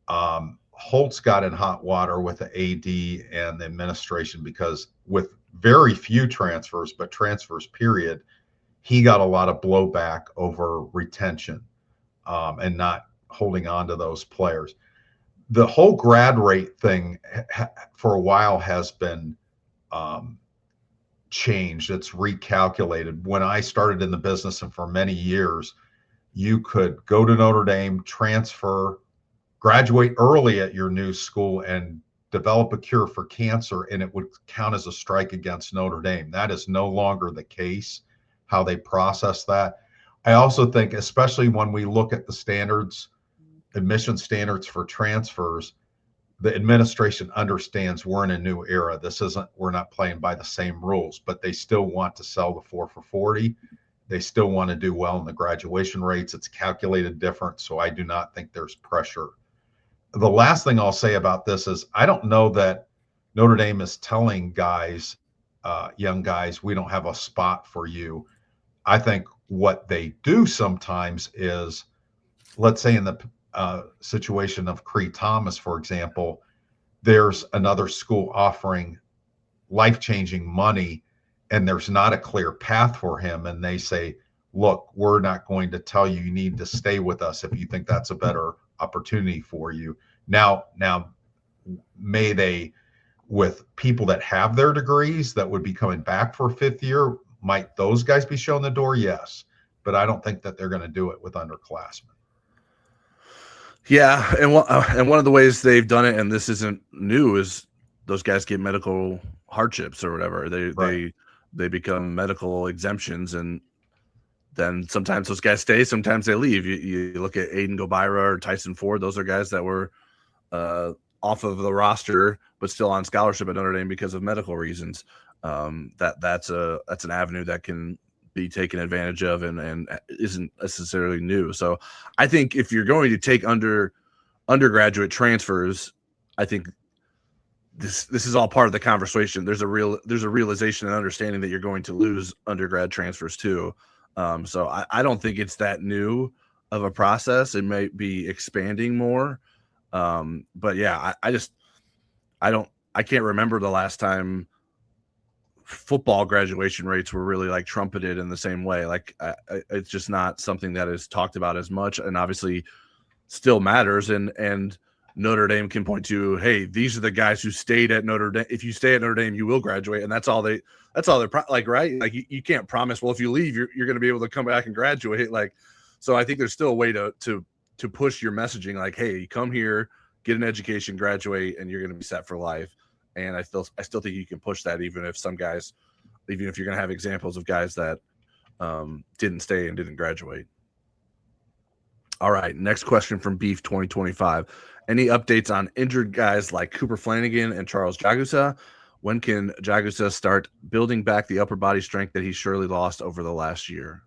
Holtz got in hot water with the AD and the administration because with very few transfers, but transfers period, he got a lot of blowback over retention. And not holding on to those players. The whole grad rate thing for a while has been changed. It's recalculated. When I started in the business and for many years, you could go to Notre Dame, transfer, graduate early at your new school, and develop a cure for cancer, and it would count as a strike against Notre Dame. That is no longer the case, how they process that. I also think, especially when we look at the standards, admission standards for transfers, the administration understands we're in a new era. We're not playing by the same rules, but they still want to sell the 4 for 40. They still want to do well in the graduation rates. It's calculated different, so I do not think there's pressure. The last thing I'll say about this is I don't know that Notre Dame is telling guys, young guys, we don't have a spot for you. I think what they do sometimes is, let's say in the situation of Cree Thomas, for example, there's another school offering life-changing money and there's not a clear path for him. And they say, look, we're not going to tell you, you need to stay with us if you think that's a better opportunity for you. Now, may they, with people that have their degrees that would be coming back for a fifth year, might those guys be shown the door? Yes. But I don't think that they're going to do it with underclassmen. Yeah, and one of the ways they've done it, and this isn't new, is those guys get medical hardships or whatever. They become medical exemptions, and then sometimes those guys stay, sometimes they leave. You look at Aiden Gobira or Tyson Ford; those are guys that were off of the roster but still on scholarship at Notre Dame because of medical reasons. That's an avenue that can be taken advantage of and isn't necessarily new. So I think if you're going to take undergraduate transfers, I think this is all part of the conversation. There's a realization and understanding that you're going to lose undergrad transfers too. So I don't think it's that new of a process. It may be expanding more. But yeah, I can't remember the last time football graduation rates were really like trumpeted in the same way. Like it's just not something that is talked about as much, and obviously still matters. And Notre Dame can point to, hey, these are the guys who stayed at Notre Dame. If you stay at Notre Dame, you will graduate, and that's all they're like, right? Like you can't promise, well, if you leave, you're going to be able to come back and graduate. Like, so I think there's still a way to push your messaging, like, hey, you come here, get an education, graduate, and you're going to be set for life. And I still think you can push that, even if you're going to have examples of guys that didn't stay and didn't graduate. All right, next question from Beef 2025. Any updates on injured guys like Cooper Flanagan and Charles Jagusa? When can Jagusa start building back the upper body strength that he surely lost over the last year?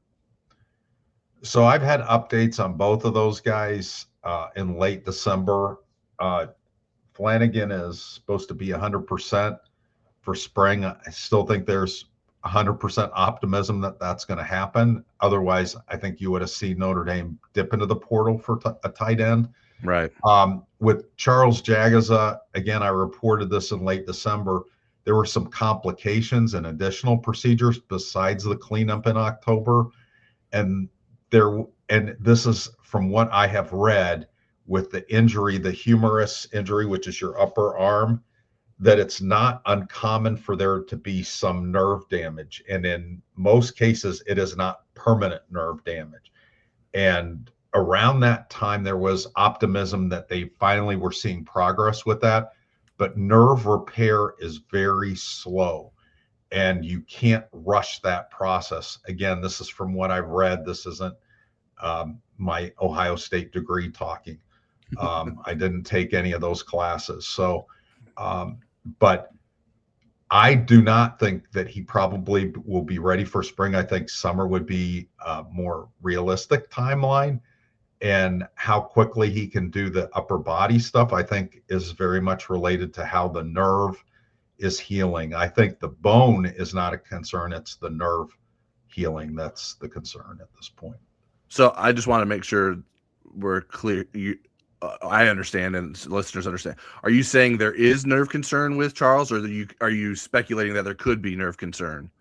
So I've had updates on both of those guys in late December. Flanagan is supposed to be 100% for spring. I still think there's 100% optimism that that's going to happen. Otherwise, I think you would have seen Notre Dame dip into the portal for a tight end. Right. With Charles Jagusa, again, I reported this in late December. There were some complications and additional procedures besides the cleanup in October. And this is from what I have read, with the injury, the humerus injury, which is your upper arm, that it's not uncommon for there to be some nerve damage. And in most cases, it is not permanent nerve damage. And around that time, there was optimism that they finally were seeing progress with that. But nerve repair is very slow, and you can't rush that process. Again, this is from what I've read. This isn't my Ohio State degree talking. I didn't take any of those classes. So, but I do not think that he probably will be ready for spring. I think summer would be a more realistic timeline. And how quickly he can do the upper body stuff, I think, is very much related to how the nerve is healing. I think the bone is not a concern. It's the nerve healing that's the concern at this point. So I just want to make sure we're clear. I understand, and listeners understand. Are you saying there is nerve concern with Charles, or are you speculating that there could be nerve concern?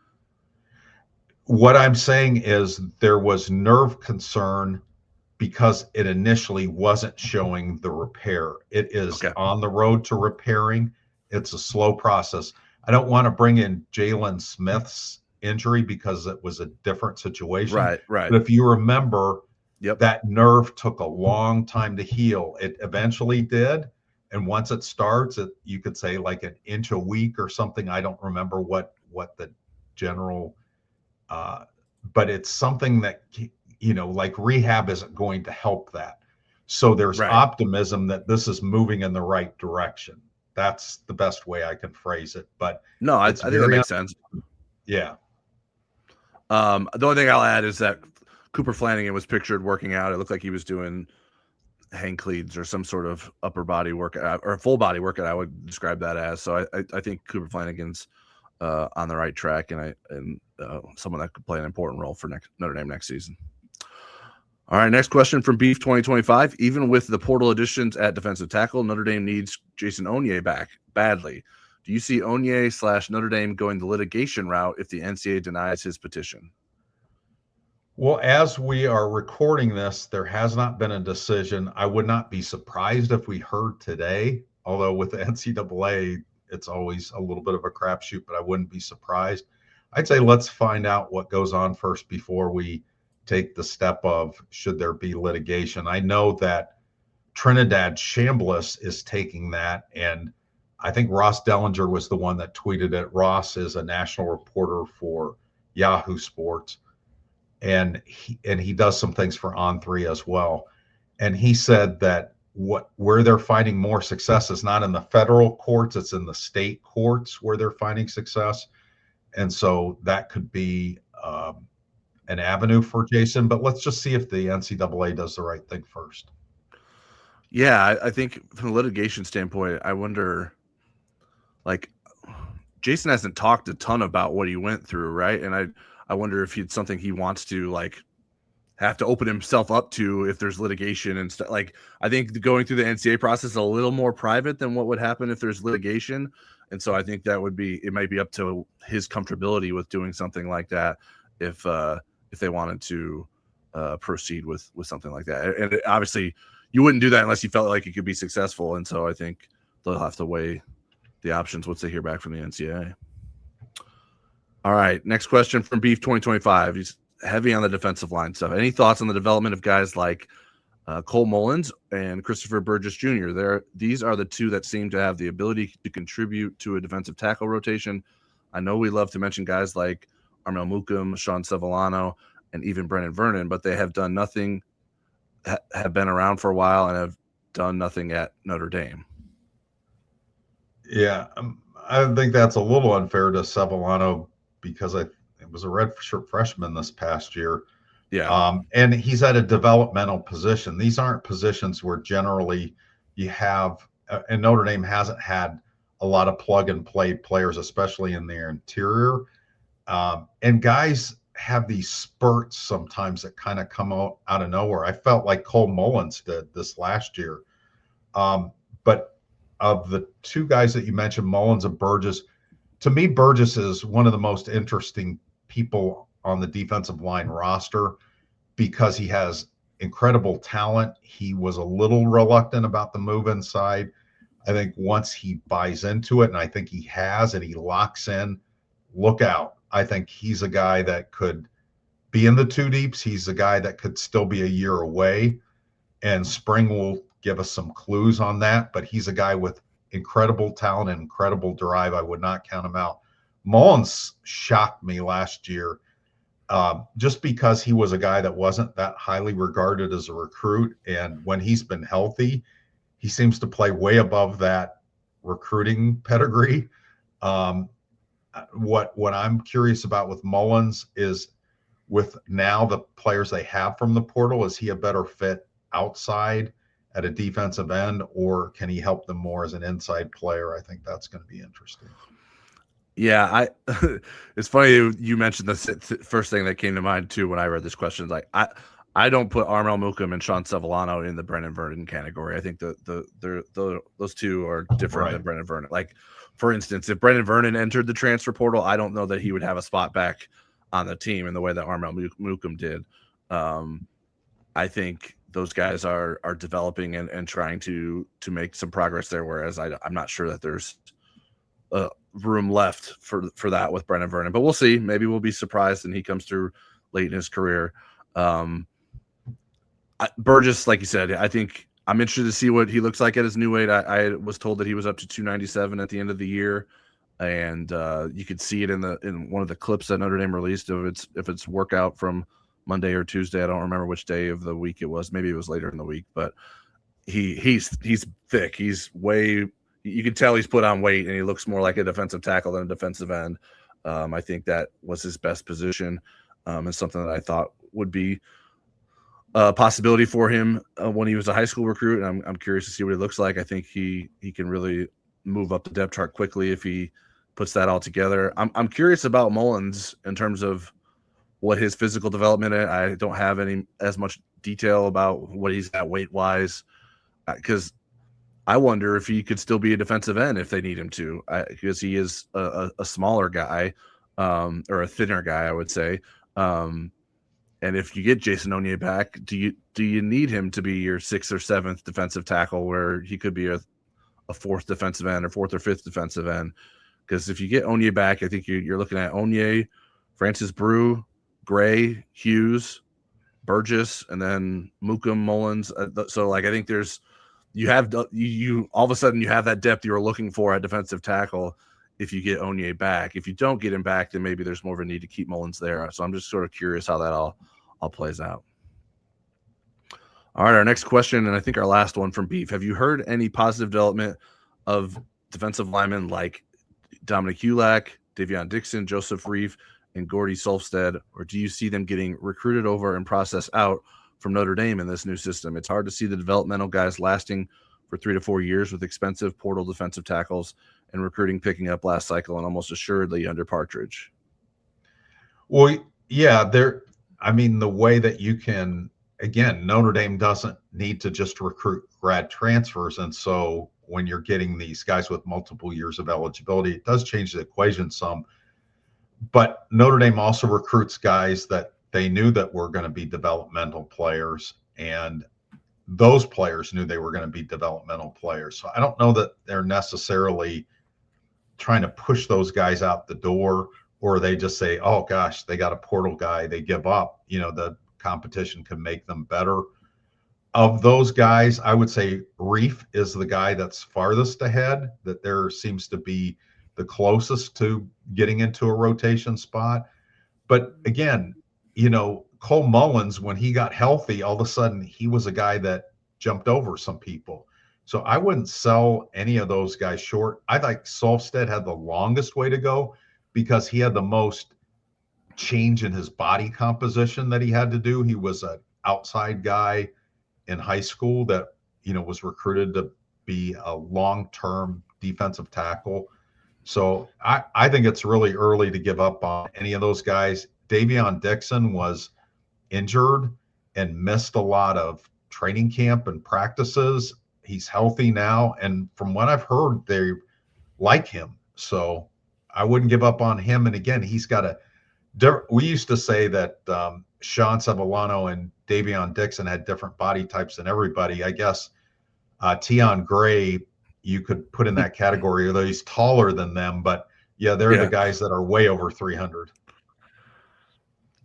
What I'm saying is there was nerve concern because it initially wasn't showing the repair. It is on the road to repairing. It's a slow process. I don't want to bring in Jalen Smith's injury because it was a different situation. Right. But if you remember, that nerve took a long time to heal. It eventually did. And once it starts, you could say like an inch a week or something. I don't remember what the general, but it's something that, like rehab isn't going to help that. So there's optimism that this is moving in the right direction. That's the best way I can phrase it. But no, I think that makes sense. Yeah. The only thing I'll add is that Cooper Flanagan was pictured working out. It looked like he was doing hang cleats or some sort of upper body workout, or full body workout, I would describe that as. So I think Cooper Flanagan's on the right track, and someone that could play an important role for Notre Dame next season. All right, next question from Beef 2025. Even with the portal additions at defensive tackle, Notre Dame needs Jason Onye back badly. Do you see Onye / Notre Dame going the litigation route if the NCAA denies his petition? Well, as we are recording this, there has not been a decision. I would not be surprised if we heard today, although with the NCAA, it's always a little bit of a crapshoot, but I wouldn't be surprised. I'd say let's find out what goes on first before we take the step of should there be litigation. I know that Trinidad Chambliss is taking that, and I think Ross Dellinger was the one that tweeted it. Ross is a national reporter for Yahoo Sports, and he does some things for On3 as well. And he said that where they're finding more success is not in the federal courts, it's in the state courts where they're finding success. And so that could be an avenue for Jason, but let's just see if the NCAA does the right thing first. Yeah, I think from a litigation standpoint, I wonder, like, Jason hasn't talked a ton about what he went through, right? And I wonder if it's something he wants to like have to open himself up to if there's litigation and stuff. Like, I think going through the NCAA process is a little more private than what would happen if there's litigation. And so I think that it might be up to his comfortability with doing something like that if they wanted to proceed with something like that. And obviously you wouldn't do that unless you felt like it could be successful. And so I think they'll have to weigh the options once they hear back from the NCAA. All right, next question from Beef 2025. He's heavy on the defensive line stuff. Any thoughts on the development of guys like Cole Mullins and Christopher Burgess Jr.? These are the two that seem to have the ability to contribute to a defensive tackle rotation. I know we love to mention guys like Armel Mukum, Sean Sevillano, and even Brennan Vernon, but they have done nothing, have been around for a while, and have done nothing at Notre Dame. Yeah, I think that's a little unfair to Sevillano because it was a redshirt freshman this past year. Yeah. And he's at a developmental position. These aren't positions where generally you have, and Notre Dame hasn't had a lot of plug and play players, especially in their interior. And guys have these spurts sometimes that kind of come out of nowhere. I felt like Cole Mullins did this last year. But of the two guys that you mentioned, Mullins and Burgess, to me, Burgess is one of the most interesting people on the defensive line roster because he has incredible talent. He was a little reluctant about the move inside. I think once he buys into it, and I think he has, and he locks in, look out. I think he's a guy that could be in the two deeps. He's a guy that could still be a year away, and spring will give us some clues on that. But he's a guy with incredible talent and incredible drive. I would not count him out. Mullins shocked me last year just because he was a guy that wasn't that highly regarded as a recruit. And when he's been healthy, he seems to play way above that recruiting pedigree. What I'm curious about with Mullins is with now the players they have from the portal, is he a better fit outside at a defensive end, or can he help them more as an inside player? I think that's going to be interesting. Yeah, it's funny you mentioned the first thing that came to mind too when I read this question. Like I don't put Armel Mukum and Sean Sevillano in the Brennan Vernon category. I think those two are different than Brennan Vernon. Like, for instance, if Brennan Vernon entered the transfer portal, I don't know that he would have a spot back on the team in the way that Armel Mukum did. I think those guys are developing and trying to make some progress there, whereas I'm not sure that there's room left for that with Brennan Vernon. But we'll see. Maybe we'll be surprised and he comes through late in his career. Burgess, like you said, I think I'm interested to see what he looks like at his new weight. I was told that he was up to 297 at the end of the year, and you could see it in one of the clips that Notre Dame released of its workout from Monday or Tuesday. I don't remember which day of the week it was. Maybe it was later in the week, but he's thick. He's way. You can tell he's put on weight, and he looks more like a defensive tackle than a defensive end. I think that was his best position, and something that I thought would be a possibility for him when he was a high school recruit. And I'm curious to see what he looks like. I think he can really move up the depth chart quickly if he puts that all together. I'm curious about Mullins in terms of what his physical development is. I don't have as much detail about what he's at weight wise, because I wonder if he could still be a defensive end if they need him to, because he is a smaller guy, or a thinner guy, I would say. And if you get Jason Onye back, do you need him to be your 6th or 7th defensive tackle, where he could be a 4th defensive end or 4th or 5th defensive end? Because if you get Onye back, I think you're looking at Onye, Francis Brew, Gray, Hughes, Burgess, and then Mukum, Mullins. So like I think you all of a sudden you have that depth you were looking for at defensive tackle if you get Onye back. If you don't get him back, then maybe there's more of a need to keep Mullins there. So I'm just sort of curious how that all plays out. All right, our next question, and I think our last one from Beef. Have you heard any positive development of defensive linemen like Dominic Ulak, Davion Dixon, Joseph Reif, and Gordy Solstead, or do you see them getting recruited over and processed out from Notre Dame in this new system? It's hard to see the developmental guys lasting for 3 to 4 years with expensive portal defensive tackles and recruiting picking up last cycle and almost assuredly under Partridge. Well, Yeah, I mean, the way that you can, again, Notre Dame doesn't need to just recruit grad transfers. And so when you're getting these guys with multiple years of eligibility, it does change the equation some. But Notre Dame also recruits guys that they knew that were going to be developmental players, and those players knew they were going to be developmental players. So I don't know that they're necessarily trying to push those guys out the door, or they just say, oh gosh, they got a portal guy, they give up. The competition can make them better. Of those guys, I would say Reef is the guy that's farthest ahead, that there seems to be the closest to getting into a rotation spot. But again, Cole Mullins, when he got healthy, all of a sudden he was a guy that jumped over some people. So I wouldn't sell any of those guys short. I think Solstead had the longest way to go because he had the most change in his body composition that he had to do. He was an outside guy in high school that, was recruited to be a long-term defensive tackle. So I think it's really early to give up on any of those guys. Davion Dixon was injured and missed a lot of training camp and practices. He's healthy now, and from what I've heard, they like him. So I wouldn't give up on him. And again, he's got we used to say that Sean Sevillano and Davion Dixon had different body types than everybody. I guess Tion Gray you could put in that category, although he's taller than them. But yeah, they're the guys that are way over 300.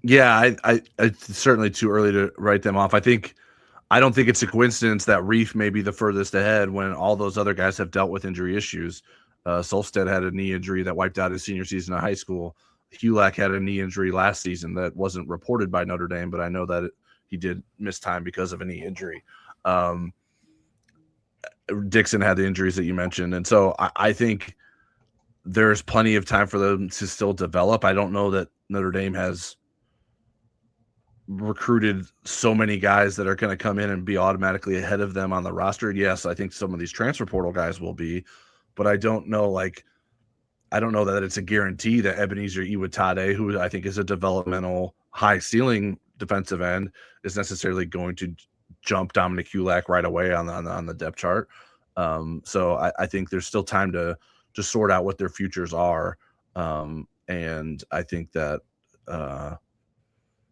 Yeah, I it's certainly too early to write them off. I don't think it's a coincidence that Reef may be the furthest ahead when all those other guys have dealt with injury issues. Solstead had a knee injury that wiped out his senior season of high school. Hulak had a knee injury last season that wasn't reported by Notre Dame, but I know that he did miss time because of a knee injury. Dixon had the injuries that you mentioned. And so I think there's plenty of time for them to still develop. I don't know that Notre Dame has recruited so many guys that are going to come in and be automatically ahead of them on the roster. Yes, I think some of these transfer portal guys will be, but I don't know that it's a guarantee that Ebenezer Iwatade, who I think is a developmental high ceiling defensive end, is necessarily going to jump Dominic Hulak right away on the depth chart. So I think there's still time to sort out what their futures are. And I think that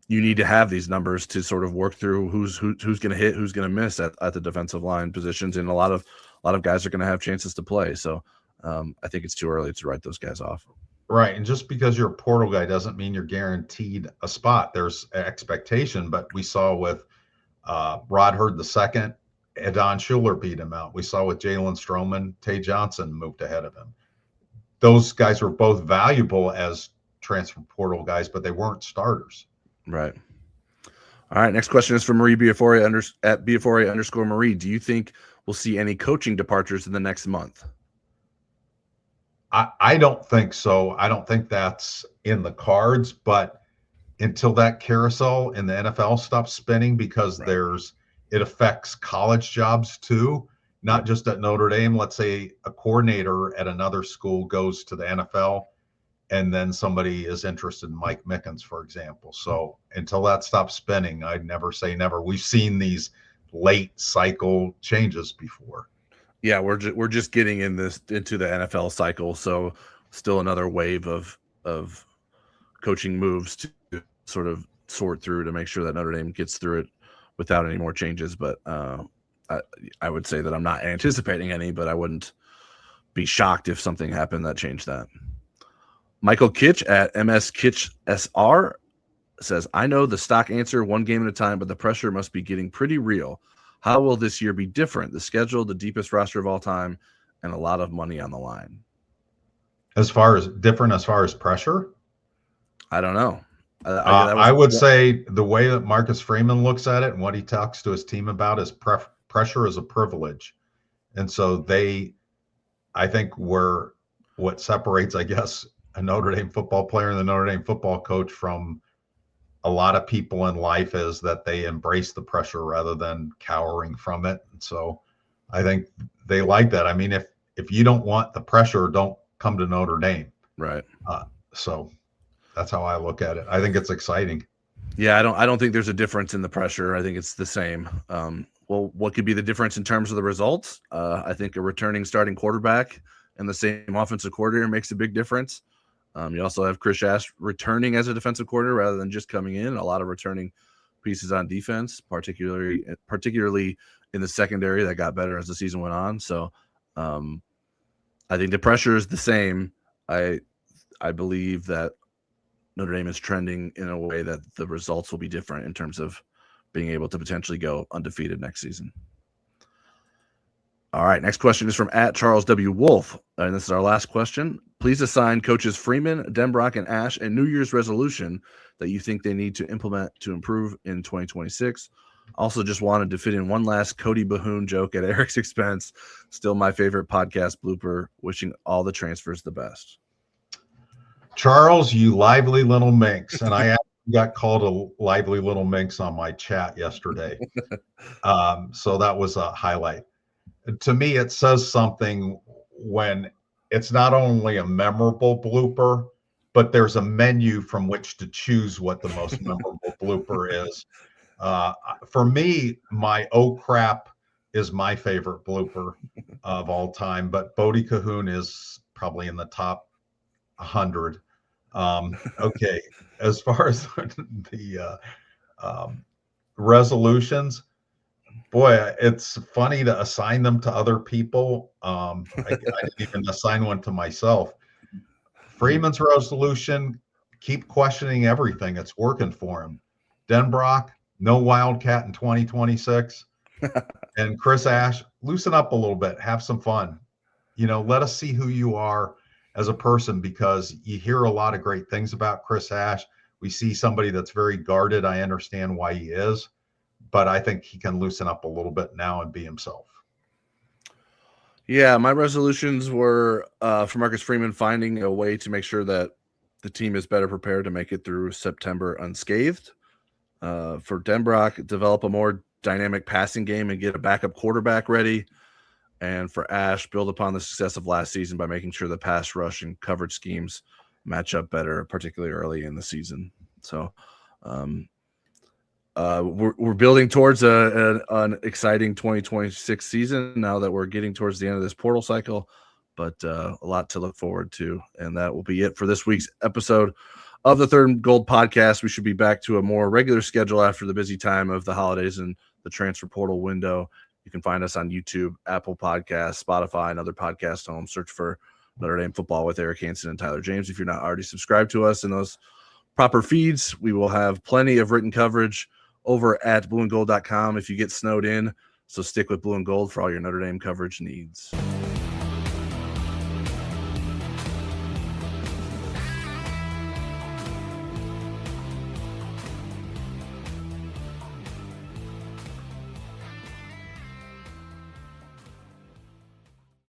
you need to have these numbers to sort of work through who's going to hit, who's going to miss at the defensive line positions. And a lot of guys are going to have chances to play. So I think it's too early to write those guys off. Right. And just because you're a portal guy doesn't mean you're guaranteed a spot. There's expectation, but we saw with Rod Hurd II, Adon Schuler beat him out. We saw with Jalen Stroman, Tay Johnson moved ahead of him. Those guys were both valuable as transfer portal guys, but they weren't starters. Right. All right. Next question is from Marie Biafore at Biafore_Marie. Do you think we'll see any coaching departures in the next month? I don't think so. I don't think that's in the cards, but until that carousel in the NFL stops spinning, because it affects college jobs too, not just at Notre Dame. Let's say a coordinator at another school goes to the NFL, and then somebody is interested in Mike Mickens, for example. So until that stops spinning, I'd never say never. We've seen these late cycle changes before. Yeah, we're just getting into the NFL cycle, so still another wave of coaching moves to sort of sort through to make sure that Notre Dame gets through it without any more changes. But I would say that I'm not anticipating any, but I wouldn't be shocked if something happened that changed that. Michael Kitch at MS Kitch SR says, I know the stock answer, one game at a time, but the pressure must be getting pretty real. How will this year be different? The schedule, the deepest roster of all time, and a lot of money on the line. As far as pressure? I don't know. I would say the way that Marcus Freeman looks at it and what he talks to his team about is pressure is a privilege. And so I think what separates, I guess, a Notre Dame football player and the Notre Dame football coach from a lot of people in life is that they embrace the pressure rather than cowering from it. And so I think they like that. I mean, if you don't want the pressure, don't come to Notre Dame. Right. So That's how I look at it. I think it's exciting. Yeah, I don't think there's a difference in the pressure. I think it's the same. Well, what could be the difference in terms of the results? I think a returning starting quarterback and the same offensive coordinator makes a big difference. You also have Chris Ash returning as a defensive coordinator rather than just coming in. A lot of returning pieces on defense, particularly in the secondary that got better as the season went on. So I think the pressure is the same. I believe that Notre Dame is trending in a way that the results will be different in terms of being able to potentially go undefeated next season. All right, next question is from @Charles W. Wolf, and this is our last question. Please assign coaches Freeman, Denbrock, and Ash a New Year's resolution that you think they need to implement to improve in 2026. Also, just wanted to fit in one last Cody Bahoon joke at Eric's expense. Still my favorite podcast blooper. Wishing all the transfers the best. Charles, you lively little minx. And I actually got called a lively little minx on my chat yesterday. So that was a highlight. To me, it says something when it's not only a memorable blooper, but there's a menu from which to choose what the most memorable blooper is. For me, my oh crap is my favorite blooper of all time, but Bodie Cahoon is probably in the top 100. Okay, as far as the resolutions, boy, it's funny to assign them to other people. I didn't even assign one to myself. Freeman's resolution: keep questioning everything. It's working for him. Denbrock: no Wildcat in 2026. And Chris Ash: loosen up a little bit, have some fun. Let us see who you are as a person, because you hear a lot of great things about Chris Ash. We see somebody that's very guarded. I understand why he is, but I think he can loosen up a little bit now and be himself. Yeah, my resolutions were for Marcus Freeman, finding a way to make sure that the team is better prepared to make it through September unscathed. For Denbrock, develop a more dynamic passing game and get a backup quarterback ready. And for Ash, build upon the success of last season by making sure the pass rush and coverage schemes match up better, particularly early in the season. So we're building towards an exciting 2026 season now that we're getting towards the end of this portal cycle, but a lot to look forward to. And that will be it for this week's episode of the Third and Gold podcast. We should be back to a more regular schedule after the busy time of the holidays and the transfer portal window. You can find us on YouTube, Apple Podcasts, Spotify, and other podcast homes. Search for Notre Dame Football with Eric Hansen and Tyler James. If you're not already subscribed to us in those proper feeds, we will have plenty of written coverage over at blueandgold.com if you get snowed in. So stick with Blue and Gold for all your Notre Dame coverage needs.